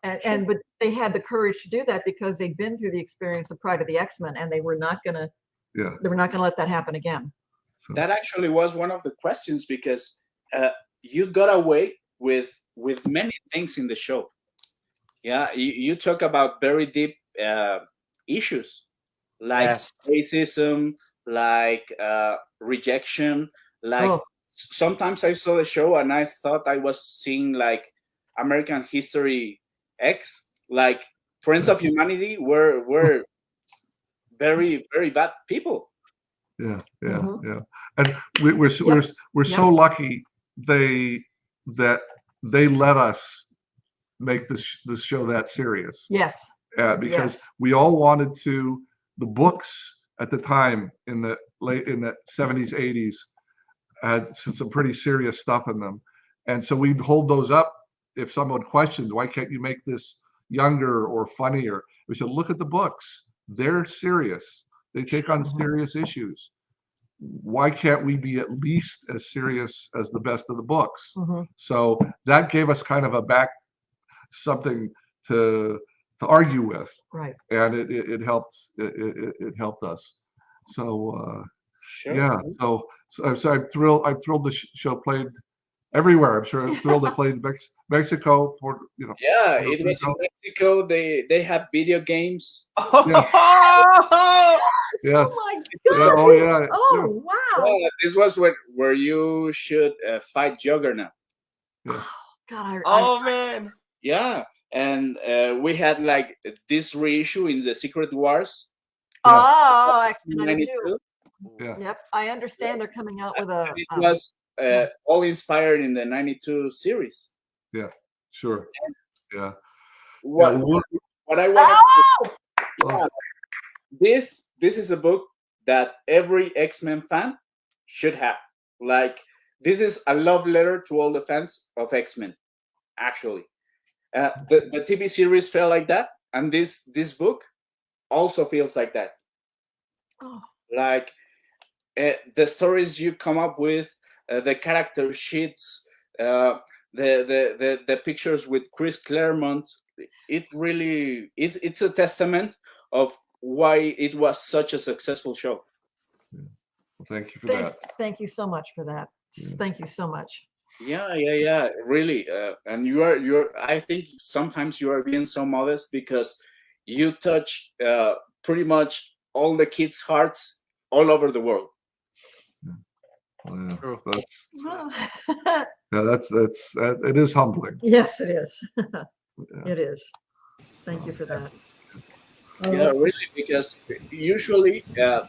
But they had the courage to do that because they'd been through the experience of Pride of the X-Men, and they were not gonna let that happen again. So. That actually was one of the questions, because you got away with many things in the show. Yeah, you talk about very deep issues like racism, like rejection, like sometimes I saw the show and I thought I was seeing like American History X, like Friends of Humanity were very, very bad people. Yeah. And we're so lucky that they let us make this show that serious. Yes. Because we all wanted to. The books at the time in the 70s, 80s had some pretty serious stuff in them, and so we'd hold those up if someone questioned, why can't you make this younger or funnier? We said, look at the books. They're serious. They take on serious issues. Why can't we be at least as serious as the best of the books? So that gave us kind of something to argue with, right? And it helped. It helped us. So So I'm thrilled. The show played everywhere. I'm sure I'm thrilled it played Mexico. Yeah, it was in Mexico. They have video games. Yes. Oh my God. Oh yeah. Oh wow. Yeah, this was where you should fight Juggernaut. Yeah. God, man. Yeah, and we had like this reissue in the Secret Wars. Oh, X-Men 92. Yeah. Yep, I understand they're coming out with a. It was all inspired in the 92 series. Yeah, sure. Yeah. What I want. This is a book that every X-Men fan should have. Like, this is a love letter to all the fans of X-Men. Actually, the TV series felt like that, and this book also feels like that. Oh. Like the stories you come up with, the character sheets, the pictures with Chris Claremont. It really it's a testament of why it was such a successful show. Yeah. Well, thank you for that. Thank you so much for that. Yeah. Thank you so much. Yeah, really. And you're. I think sometimes you are being so modest because you touch pretty much all the kids' hearts all over the world. Well, that's it is humbling. Yes, it is. It is. Thank you for that. Yeah, really, because usually the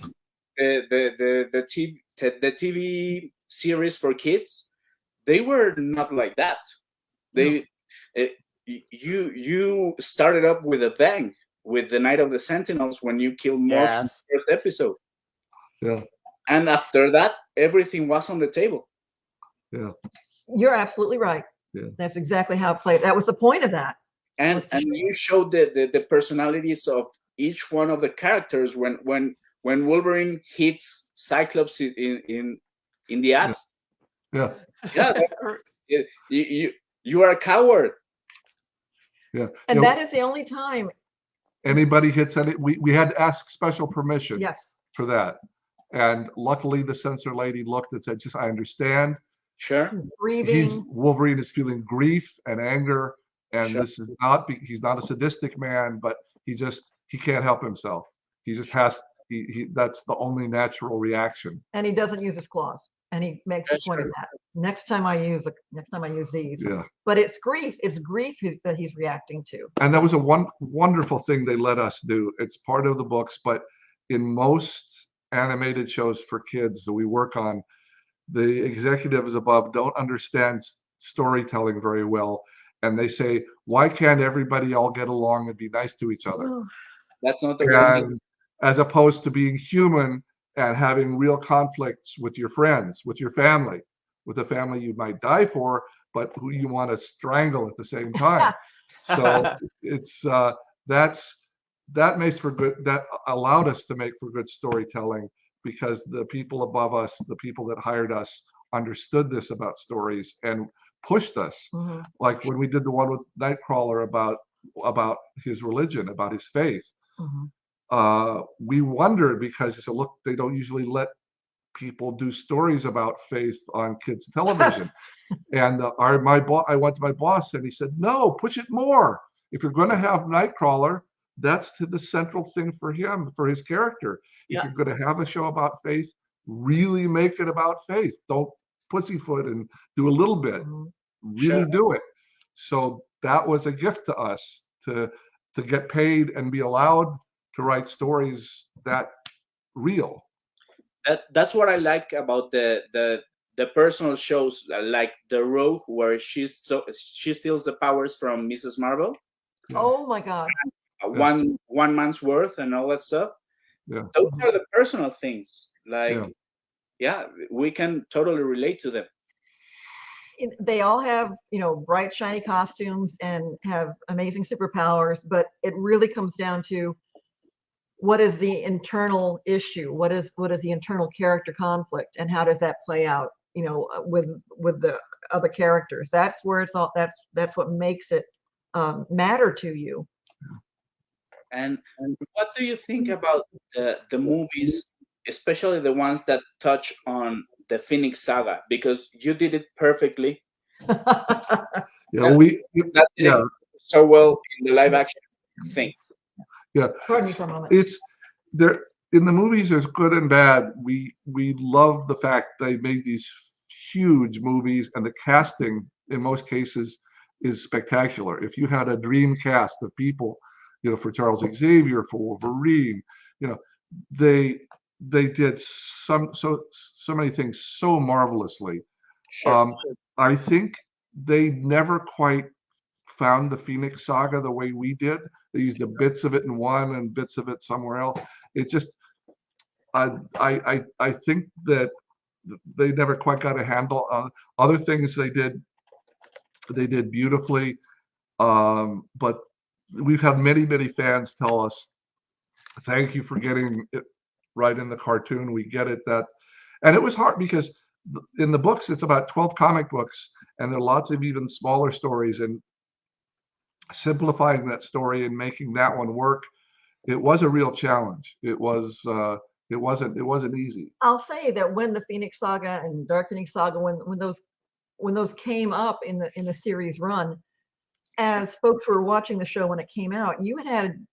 TV series for kids, they were not like that. You started up with a bang with the Night of the Sentinels when you killed Morph in the first episode. Yeah. And after that, everything was on the table. Yeah. You're absolutely right. Yeah. That's exactly how it played. That was the point of that. And you showed the personalities of each one of the characters when Wolverine hits Cyclops in the abs. Yeah. Yeah. You are a coward. Yeah. And You know, that is the only time. anybody hits any, we had to ask special permission Yes. for that. And luckily the censor lady looked and said, just, I understand. Sure. Wolverine is feeling grief and anger, and Sure. this is he's not a sadistic man, but he can't help himself. He just has, that's the only natural reaction. And he doesn't use his claws. And he makes a point of that. Next time I use these. Yeah. But it's grief. It's grief that he's reacting to. And that was a wonderful thing they let us do. It's part of the books, but in most animated shows for kids that we work on, the executives above don't understand storytelling very well. And they say, why can't everybody all get along and be nice to each other? That's not the way. As opposed to being human and having real conflicts with your friends, with your family, with a family you might die for, but who you want to strangle at the same time. So it's that makes for good, that allowed us to make for good storytelling, because the people above us, the people that hired us, understood this about stories and pushed us. Mm-hmm. Like when we did the one with Nightcrawler about his religion, about his faith. Mm-hmm. We wondered, because he said, look, they don't usually let people do stories about faith on kids television. And I went to my boss and he said, no, push it more. If you're going to have Nightcrawler, that's the central thing for him, for his character. Yeah. If you're going to have a show about faith, really make it about faith. Don't pussyfoot and do a little bit. Really do it. So that was a gift to us to get paid and be allowed to write stories that real. That's what I like about the personal shows, like the Rogue, where she steals the powers from Mrs. Marvel. Yeah. Oh my God. One man's worth and all that stuff. Yeah. Those are the personal things. Like, yeah, we can totally relate to them. They all have, bright, shiny costumes and have amazing superpowers, but it really comes down to what is the internal issue? What is the internal character conflict, and how does that play out, with the other characters? That's where it's all. That's what makes it matter to you. And what do you think about the movies, especially the ones that touch on the Phoenix Saga? Because you did it perfectly. We did so well in the live action thing. Yeah. Pardon me for a moment. It's there in the movies. There's good and bad. We love the fact they made these huge movies, and the casting in most cases is spectacular. If you had a dream cast of people, for Charles Xavier, for Wolverine, they did so many things so marvelously. Sure. I think they never quite found the Phoenix Saga the way we did. They used the bits of it in one and bits of it somewhere else. It just, I think that they never quite got a handle on other things they did beautifully. But we've had many fans tell us, thank you for getting it right in the cartoon. We get it. And it was hard because in the books, it's about 12 comic books, and there are lots of even smaller stories, and simplifying that story and making that one work, it was a real challenge. It wasn't easy. I'll say that when the Phoenix Saga and Dark Phoenix Saga, when those came up in the series run, as folks were watching the show when it came out, you had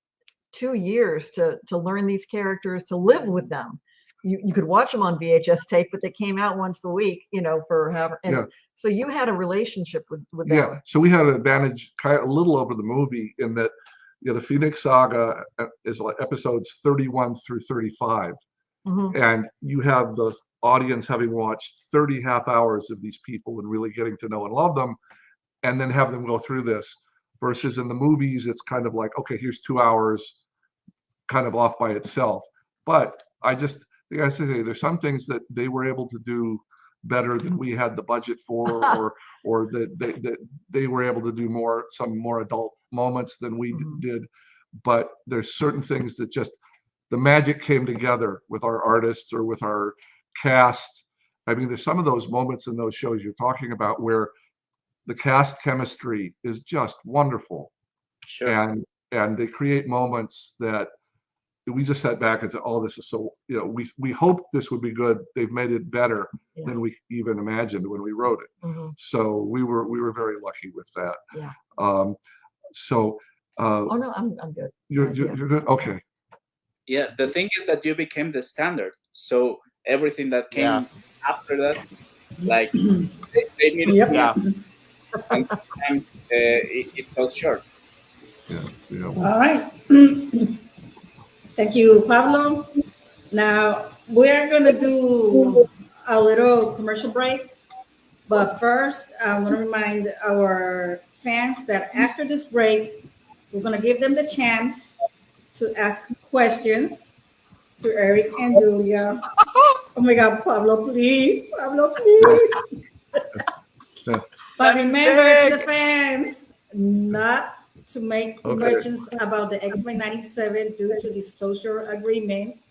2 years to learn these characters, to live with them. You could watch them on VHS tape, but they came out once a week, for however. And so you had a relationship with them. Yeah. So we had an advantage, kind of a little over the movie, in that the Phoenix Saga is like episodes 31 through 35, and you have the audience having watched 30 half hours of these people and really getting to know and love them, and then have them go through this. Versus in the movies, it's kind of like, okay, here's 2 hours, kind of off by itself. But I just think I say there's some things that they were able to do better than we had the budget for, or that they were able to do some more adult moments than we did. But there's certain things that just the magic came together with our artists or with our cast. I mean, there's some of those moments in those shows you're talking about where the cast chemistry is just wonderful. Sure. and they create moments that we just sat back and said, "Oh, this is so." We hoped this would be good. They've made it better than we even imagined when we wrote it. So we were very lucky with that. Yeah. Oh no, I'm good. You're good. Okay. Yeah, the thing is that you became the standard. So everything that came after that, like they needed and sometimes it fell short. Yeah. All right. Thank you, Pablo. Now we're going to do a little commercial break. But first, I want to remind our fans that after this break, we're going to give them the chance to ask questions to Eric and Julia. Oh my God, Pablo, please. Pablo, please. But remember to the fans, not to make questions about the X-Men 97 due to disclosure agreement.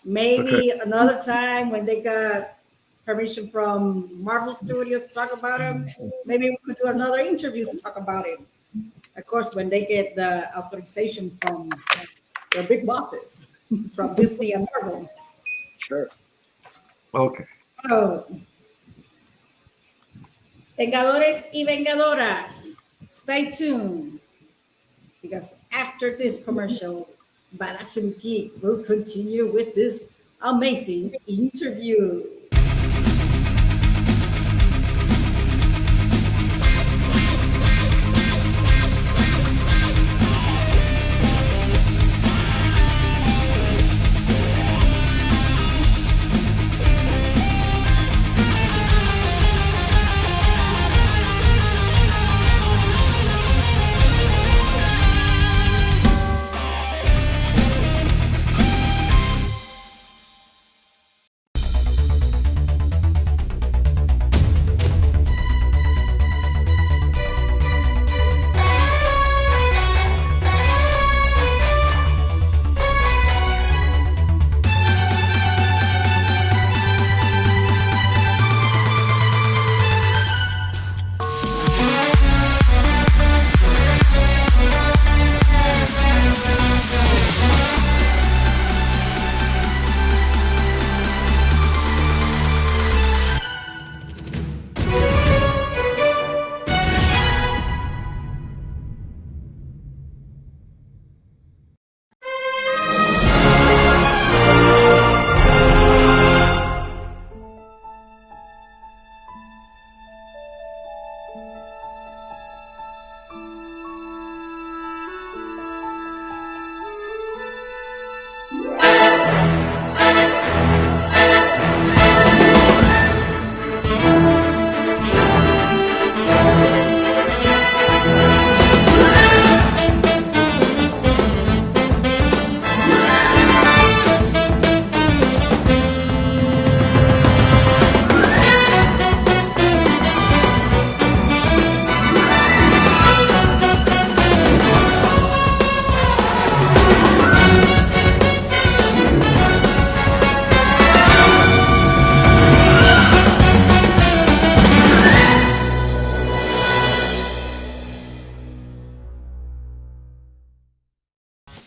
Maybe another time when they got permission from Marvel Studios to talk about him, maybe we could do another interview to talk about it. Of course, when they get the authorization from their big bosses, from Disney and Marvel. Sure. Okay. So, Vengadores y Vengadoras, stay tuned, because after this commercial, Badassium Geek will continue with this amazing interview.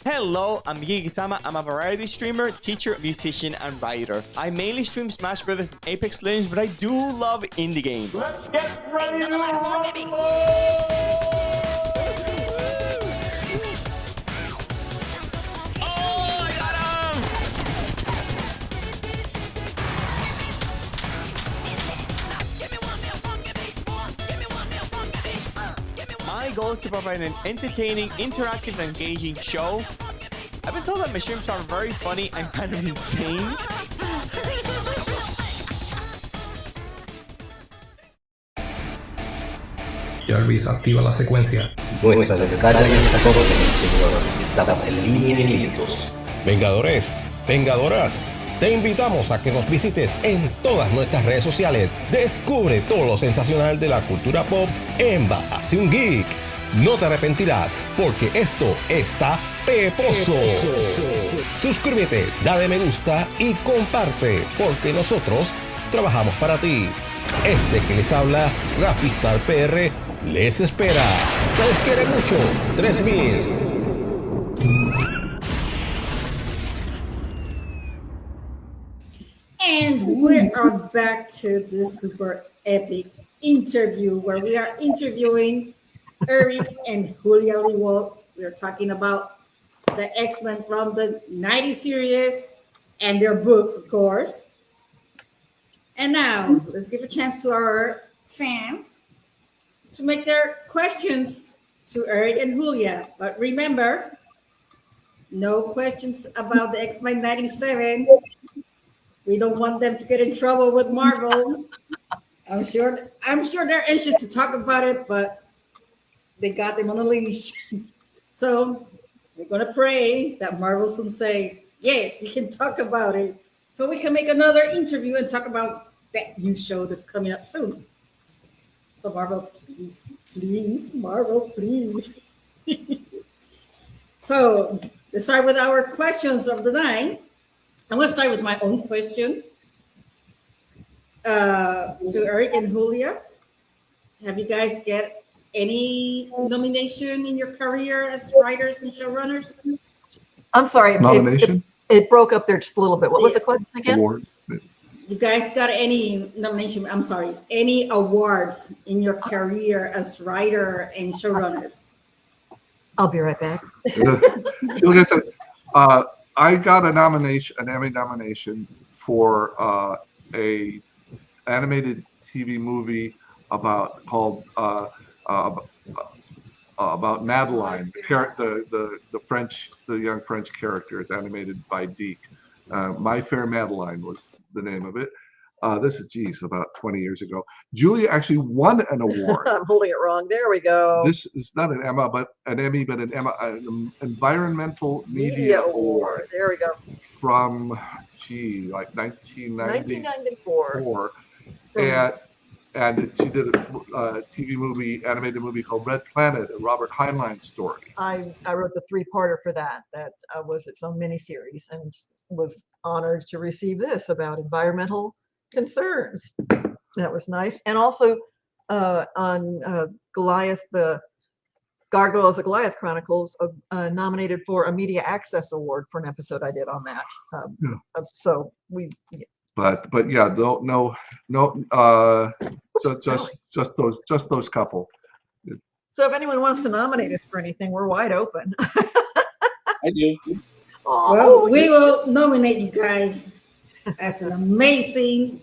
Hello, I'm GeekySama. I'm a variety streamer, teacher, musician, and writer. I mainly stream Smash Brothers and Apex Legends, but I do love indie games. Let's get ready to rumble! My goal is to provide an entertaining, interactive, and engaging show. I've been told that my streams are very funny and kind of insane. Jarvis, activa la secuencia. Nuestra descarga ya está completa, señor. Estamos en línea y listos. Vengadores, vengadoras, te invitamos a que nos visites en todas nuestras redes sociales. Descubre todo lo sensacional de la cultura pop en Badassium Geek. No te arrepentirás, porque esto está peposo. Suscríbete, dale me gusta y comparte, porque nosotros trabajamos para ti. Este que les habla, RAFYSTARK PR, les espera. Se les quiere mucho. 3000. And we are back to this super epic interview where we are interviewing Eric and Julia Lewald. We are talking about the X-Men from the 90 series and their books, of course. And now let's give a chance to our fans to make their questions to Eric and Julia. But remember, no questions about the X-Men 97. We don't want them to get in trouble with Marvel. I'm sure they're anxious to talk about it, but they got them on a leash. So we're gonna pray that Marvel soon says, yes, you can talk about it. So we can make another interview and talk about that new show that's coming up soon. So Marvel, please, Marvel, please. So let's start with our questions of the night. I'm going to start with my own question. So Eric and Julia, have you guys get any nomination in your career as writers and showrunners? I'm sorry. Nomination? It broke up there just a little bit. What was the question again? Award. You guys got any nomination? I'm sorry, any awards in your career as writer and showrunners? I'll be right back. I got a nomination, an Emmy nomination for a animated TV movie about Madeline, the young French character. It's animated by Geek. My Fair Madeline was the name of it. This is about 20 years ago. Julia actually won an award. I'm holding it wrong. There we go. This is not an Emmy, but an Environmental Media Award. There we go. From, like 1994. And she did a animated movie called Red Planet, a Robert Heinlein story. I wrote the 3-parter for that. That was its own miniseries, and was honored to receive this about environmental concerns. That was nice. And also on Goliath, the Gargoyles of Goliath Chronicles, nominated for a Media Access Award for an episode I did on that. So we. But yeah, just those couple. So if anyone wants to nominate us for anything, we're wide open. I do. Well, we will nominate you guys as an amazing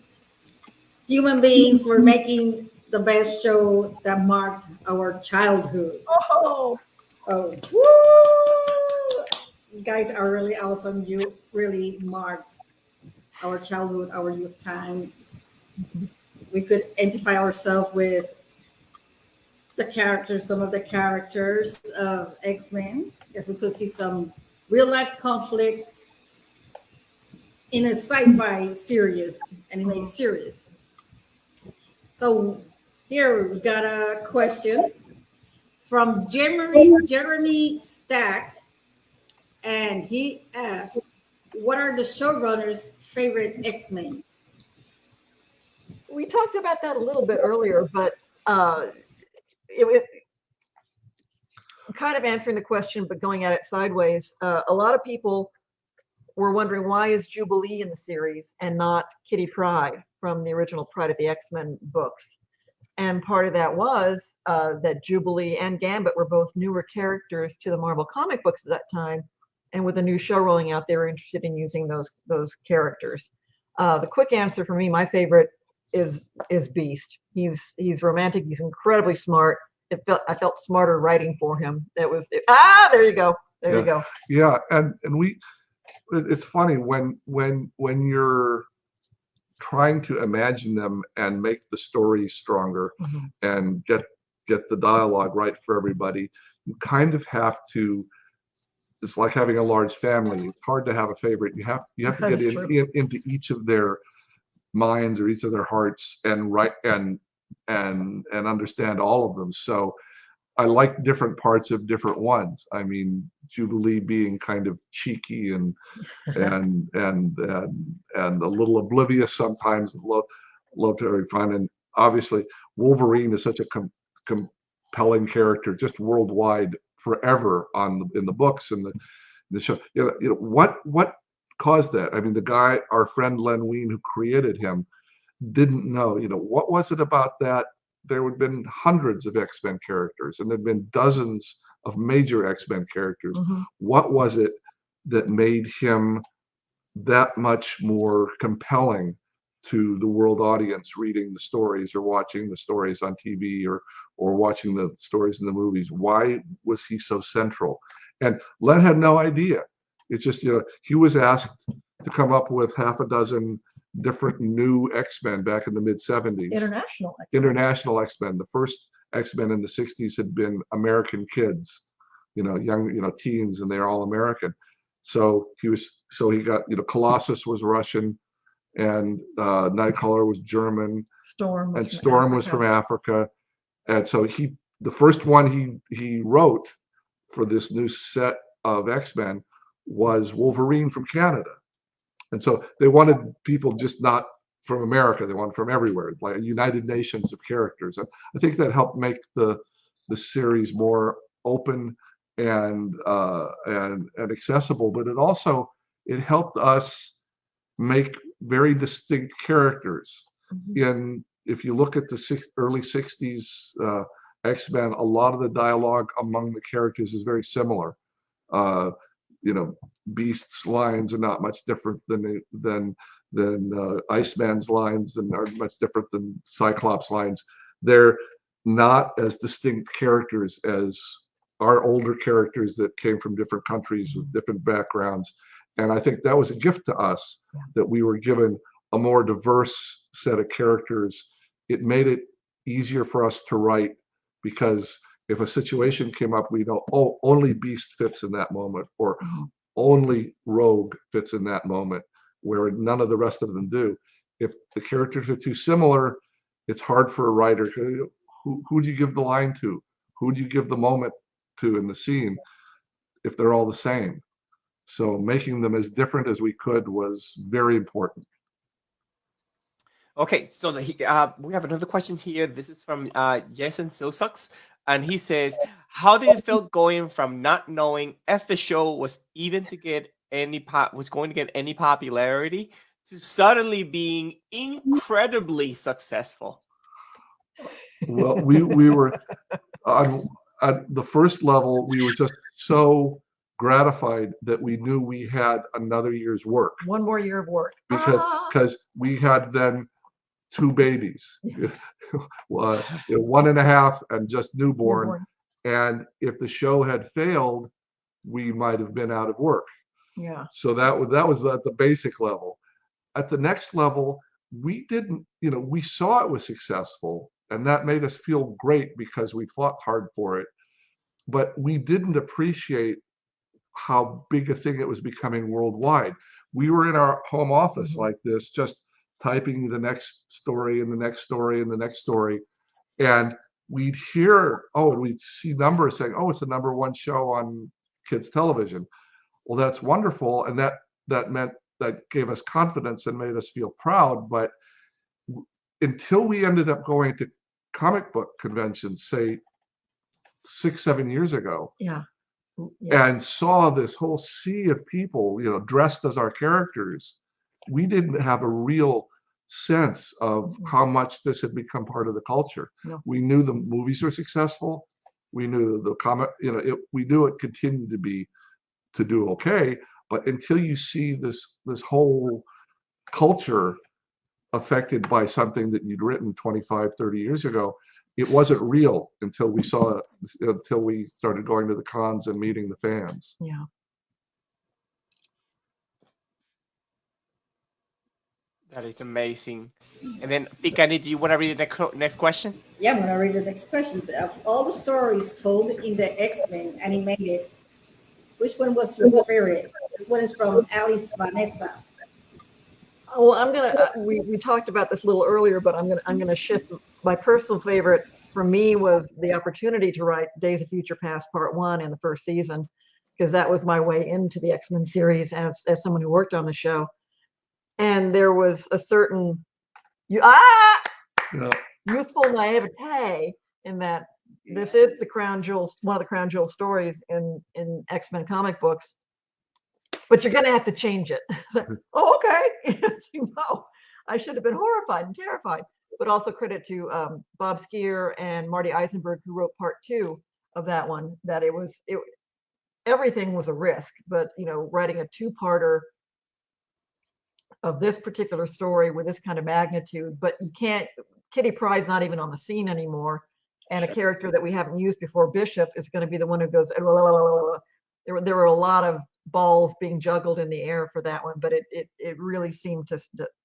human beings for making the best show that marked our childhood. Oh, woo! You guys are really awesome. You really marked our childhood, our youth time. We could identify ourselves with the characters, some of the characters of X-Men, as we could see some real life conflict in a sci-fi series, animated series. So here we got a question from Jeremy Stack, and he asks, what are the showrunners' favorite X-Men? we talked about that a little bit earlier, but kind of answering the question, but going at it sideways. A lot of people were wondering, why is Jubilee in the series and not Kitty Pryde from the original Pride of the X-Men books? And part of that was that Jubilee and Gambit were both newer characters to the Marvel comic books at that time. And with the new show rolling out, they were interested in using those characters. The quick answer for me, my favorite is Beast. He's romantic. He's incredibly smart. I felt smarter writing for him. There you go. There you go. Yeah, and it's funny when you're trying to imagine them and make the story stronger and get the dialogue right for everybody, you kind of have to. It's like having a large family. It's hard to have a favorite. You have to get into each of their minds or each of their hearts and understand all of them. So I like different parts of different ones. I mean, Jubilee being kind of cheeky and a little oblivious sometimes. Love to have fun, and obviously Wolverine is such a compelling character just worldwide forever in the books and the show. What caused that? I mean, the guy, our friend Len Wein, who created him, didn't know. What was it about that? There had been hundreds of X-Men characters, and there'd been dozens of major X-Men characters. What was it that made him that much more compelling to the world audience reading the stories or watching the stories on TV or watching the stories in the movies? Why was he so central? And Len had no idea. It's just, he was asked to come up with half a dozen different new X-Men back in the mid-70s. International X-Men. The first X-Men in the 60s had been American kids, young, teens, and they're all American. So he got, Colossus was Russian, and Nightcrawler was German, Storm was from Africa. And so the first one he wrote for this new set of X-Men was Wolverine from Canada. And so they wanted people just not from America, they wanted from everywhere, like a United Nations of characters. And I think that helped make the series more open and accessible, but it helped us make very distinct characters. If you look at the early 60s X-Men, a lot of the dialogue among the characters is very similar. Beast's lines are not much different than Iceman's lines, and are much different than Cyclops' lines. They're not as distinct characters as our older characters that came from different countries with different backgrounds. And I think that was a gift to us, that we were given a more diverse set of characters. It made it easier for us to write, because if a situation came up, we know, oh, only Beast fits in that moment, or only Rogue fits in that moment, where none of the rest of them do. If the characters are too similar, it's hard for a writer to, who do you give the line to? Who do you give the moment to in the scene if they're all the same? So making them as different as we could was very important. Okay, so we have another question here. This is from Jason Silsucks, and he says, how did it feel going from not knowing if the show was even to get going to get any popularity to suddenly being incredibly successful? Well, we were at the first level, we were just so gratified that we knew we had another year's work. One more year of work. Because we had then 2 babies, 1.5 and just newborn. And if the show had failed, we might have been out of work. Yeah. So that was at the basic level. At the next level, we didn't, we saw it was successful, and that made us feel great because we fought hard for it. But we didn't appreciate how big a thing it was becoming worldwide. We were in our home office like this, just typing the next story and the next story and the next story. And we'd hear, and we'd see numbers saying, oh, it's the #1 show on kids television. Well, that's wonderful. And that gave us confidence and made us feel proud. But until we ended up going to comic book conventions, say 6-7 years ago, and saw this whole sea of people, dressed as our characters, we didn't have a real sense of how much this had become part of the culture. We knew the movies were successful. We knew the comic, we knew it continued to do okay. But until you see this whole culture affected by something that you'd written 25, 30 years ago, it wasn't real until we saw it, until we started going to the cons and meeting the fans. Yeah. That is amazing. And then, PikaEnid, do you want to read the next question? Yeah, I'm going to read the next question. Of all the stories told in the X-Men animated, which one was your favorite? This one is from Alice Vanessa. Well, I'm gonna. We talked about this a little earlier, but I'm gonna shift. My personal favorite for me was the opportunity to write Days of Future Past Part 1 in the first season, because that was my way into the X-Men series as someone who worked on the show. And there was a certain youthful naivete in that this is the crown jewels, one of the crown jewel stories in X-Men comic books, but you're going to have to change it. Oh, okay. No, I should have been horrified and terrified. But also credit to Bob Skier and Marty Eisenberg, who wrote part 2 of that one, that everything was a risk, but writing a 2-parter of this particular story with this kind of magnitude, but you can't, Kitty Pryde's not even on the scene anymore, and a character that we haven't used before, Bishop, is going to be the one who goes, there were a lot of balls being juggled in the air for that one, but it really seemed to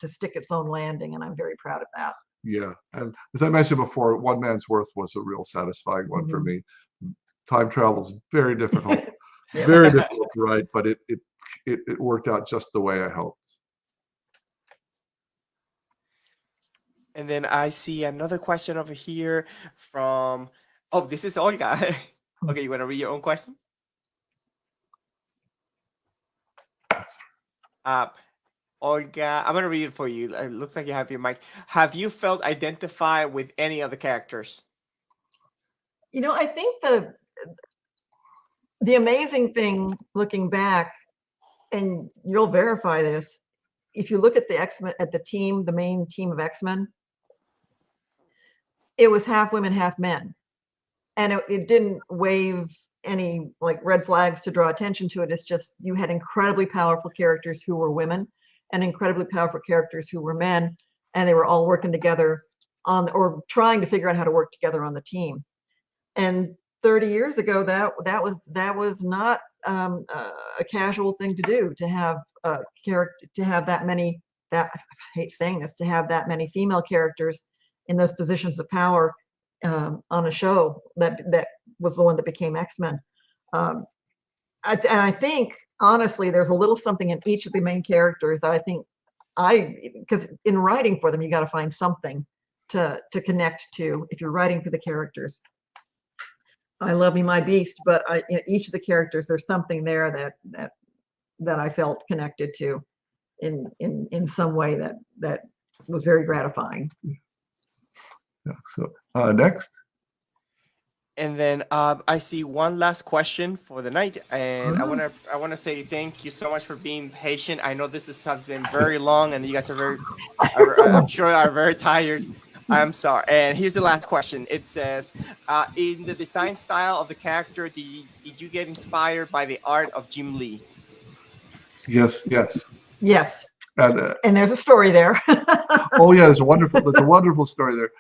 stick its own landing, and I'm very proud of that. Yeah, and as I mentioned before, One Man's Worth was a real satisfying one for me. Time travel is very difficult, very difficult to write, but it worked out just the way I hoped. And then I see another question over here from, oh, this is Olga. Okay, you want to read your own question? Olga, I'm going to read it for you. It looks like you have your mic. Have you felt identified with any of the characters? I think the amazing thing looking back, and you'll verify this, if you look at the X-Men, at the team, the main team of X-Men, it was half women, half men. And it didn't wave any like red flags to draw attention to it. It's just, you had incredibly powerful characters who were women and incredibly powerful characters who were men, and they were all working together or trying to figure out how to work together on the team. And 30 years ago, that was not a casual thing to do, to have that many, I hate saying this, to have that many female characters in those positions of power on a show that was the one that became X-Men. And I think, honestly, there's a little something in each of the main characters that I think because in writing for them, you got to find something to connect to if you're writing for the characters. I love me my beast, but each of the characters, there's something there that I felt connected to in some way that was very gratifying. Yeah, so next. And then I see one last question for the night, and I want to say thank you so much for being patient. I know this has been very long, and you guys are I'm sure are very tired. I'm sorry. And here's the last question. It says, in the design style of the character, did you get inspired by the art of Jim Lee? Yes. And there's a story there. Oh yeah, there's a wonderful story there.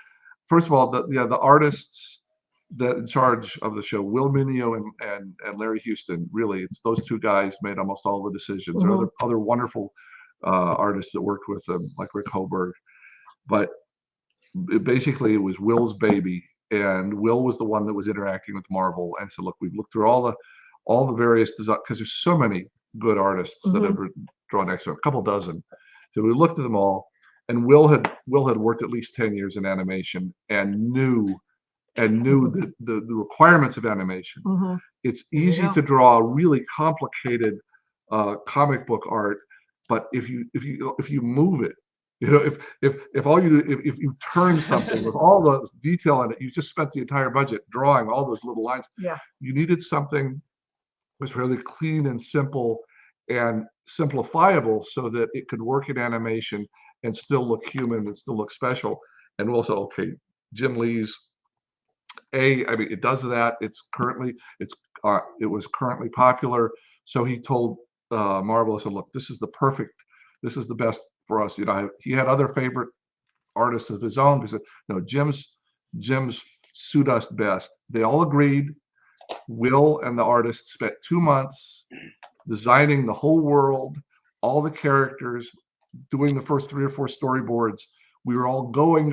First of all, the artists that in charge of the show, Will Mineo and Larry Houston, really, it's those two guys made almost all the decisions. There are other wonderful artists that worked with them, like Rick Hoberg, but basically it was Will's baby, and Will was the one that was interacting with Marvel and said, look, we've looked through all the various designs, because there's so many good artists that have drawn X-Men, a couple dozen. So we looked at them all, and Will had worked at least 10 years in animation and knew the requirements of animation. It's easy to draw really complicated comic book art, but if you move it, if all you do, if you turn something with all the detail in it, you just spent the entire budget drawing all those little lines. Yeah. You needed something that was fairly clean and simple and simplifiable so that it could work in animation and still look human and still look special. And also, okay, Jim Lee's it does that. It was currently popular. So he told Marvel, he said, look, this is the best for us. He had other favorite artists of his own. He said, no, Jim's suit us best. They all agreed. Will and the artist spent 2 months designing the whole world, all the characters, doing the first 3 or 4 storyboards. We were all going,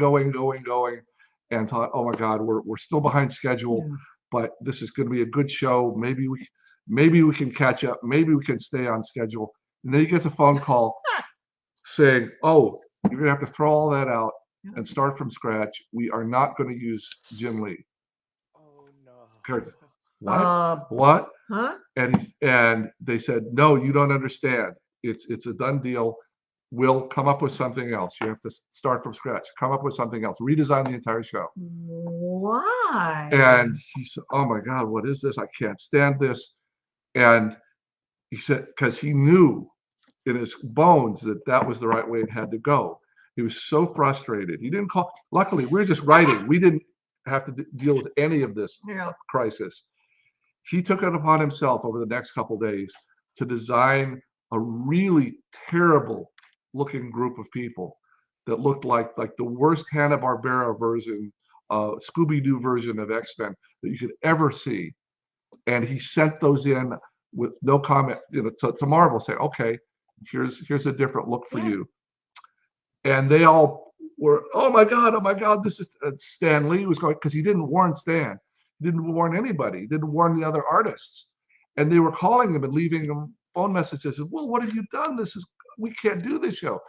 and thought, oh my God, we're still behind schedule, but this is going to be a good show. Maybe we can catch up. Maybe we can stay on schedule. And then he gets a phone call saying, oh, you're going to have to throw all that out and start from scratch. We are not going to use Jim Lee. Oh no. Kurt, what? Huh? And they said, no, you don't understand. It's a done deal. Will, come up with something else. You have to start from scratch. Come up with something else. Redesign the entire show. Why? And he said, oh my God, what is this? I can't stand this. And he said, because he knew in his bones that that was the right way it had to go. He was so frustrated. He didn't call. Luckily, we were just writing. We didn't have to deal with any of this crisis. He took it upon himself over the next couple of days to design a really terrible looking group of people that looked like the worst Hanna-Barbera version, Scooby-Doo version of X-Men that you could ever see. And he sent those in with no comment, to Marvel, say, okay, here's a different look for you. And they all were, oh my God, this is Stan Lee was going, because he didn't warn Stan, he didn't warn anybody, he didn't warn the other artists. And they were calling him and leaving him phone messages. Well, what have you done? We can't do this show.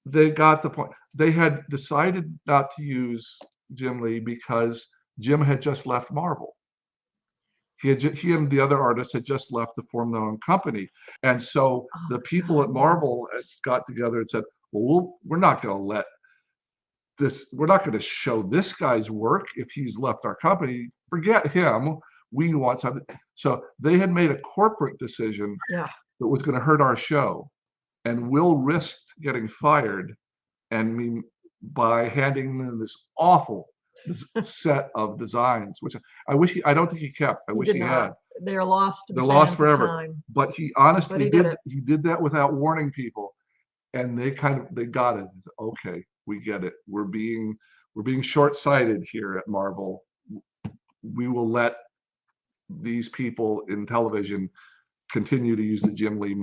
They got the point. They had decided not to use Jim Lee because Jim had just left Marvel. He and the other artists had just left to form their own company. And so the people at Marvel got together and said, well, we're not going to let this, we're not going to show this guy's work if he's left our company. Forget him. We want something. So they had made a corporate decision that was going to hurt our show. And Will risked getting fired by handing them this awful set of designs, which I don't think he kept. I wish he had. They're lost. They're lost forever. But he honestly did. He did that without warning people, and they got it. Okay, we get it. We're being short-sighted here at Marvel. We will let these people in television continue to use the Jim Lee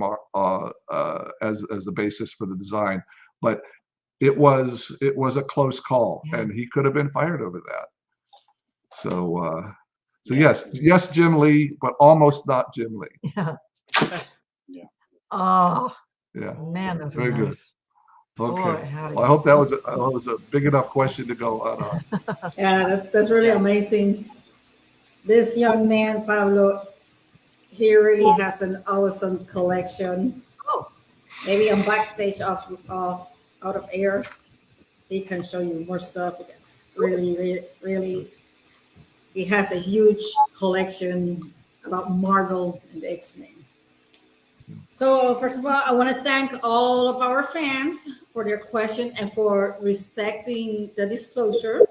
as the basis for the design, but it was a close call, and he could have been fired over that. So yes, Jim Lee, but almost not Jim Lee. Yeah. Oh. Yeah. Man, that's very nice. Good. Okay. Well, I hope that was a big enough question to go on. Yeah, that's really amazing. This young man, Pablo, he really has an awesome collection. Maybe on backstage out of air, he can show you more stuff. It's really, he has a huge collection about Marvel and X-Men. So first of all, I want to thank all of our fans for their question and for respecting the disclosure.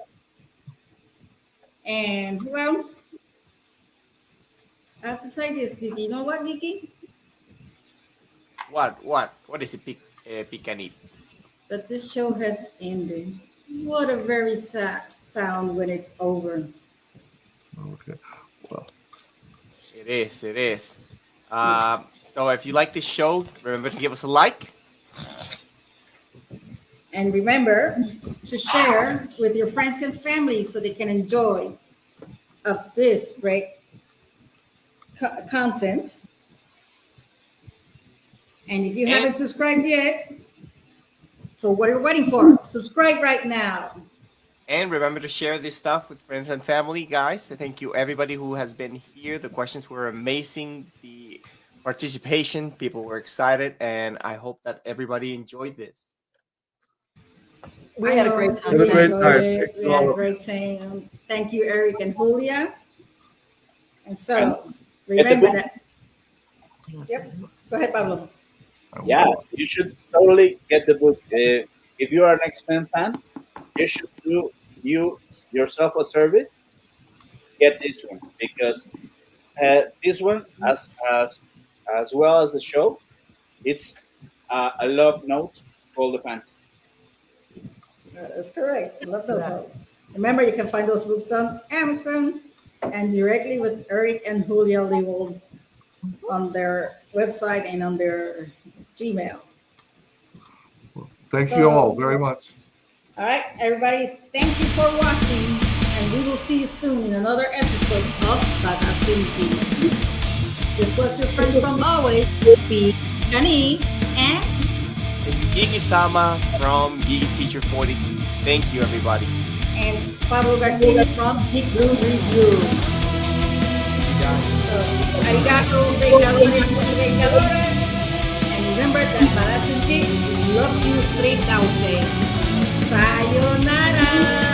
And well, I have to say this, Geeky. You know what, Geeky? What is it, PikaEnid? That this show has ended. What a very sad sound when it's over. Okay. Well, it is. So if you like this show, remember to give us a like. And remember to share with your friends and family so they can enjoy of this great content. And if you haven't subscribed yet, so what are you waiting for? Subscribe right now. And remember to share this stuff with friends and family, guys. Thank you, everybody who has been here. The questions were amazing. The participation, people were excited, and I hope that everybody enjoyed this. We had a great time. We had a great time. Thank you, Eric and Julia. And so, remember that. Yep. Go ahead, Pablo. Yeah, you should totally get the book. If you are an X-Men fan, you should do yourself a service. Get this one, because this one, as well as the show, it's a love note for all the fans. That's correct. I love those. Remember, you can find those books on Amazon and directly with Eric and Julia Lewald on their website and on their Gmail. Thank you all very much. All right, everybody, thank you for watching, and we will see you soon in another episode of Badassium Geek. This was your friend from always, PikaEnid, and GeekySama from Geeky Teacher 42. Thank you, everybody. And Pablo Garcia from GeekBlu Review. Arigato, vengadores y vengadoras. And remember that Badassium Geek loves you 3000. Sayonara!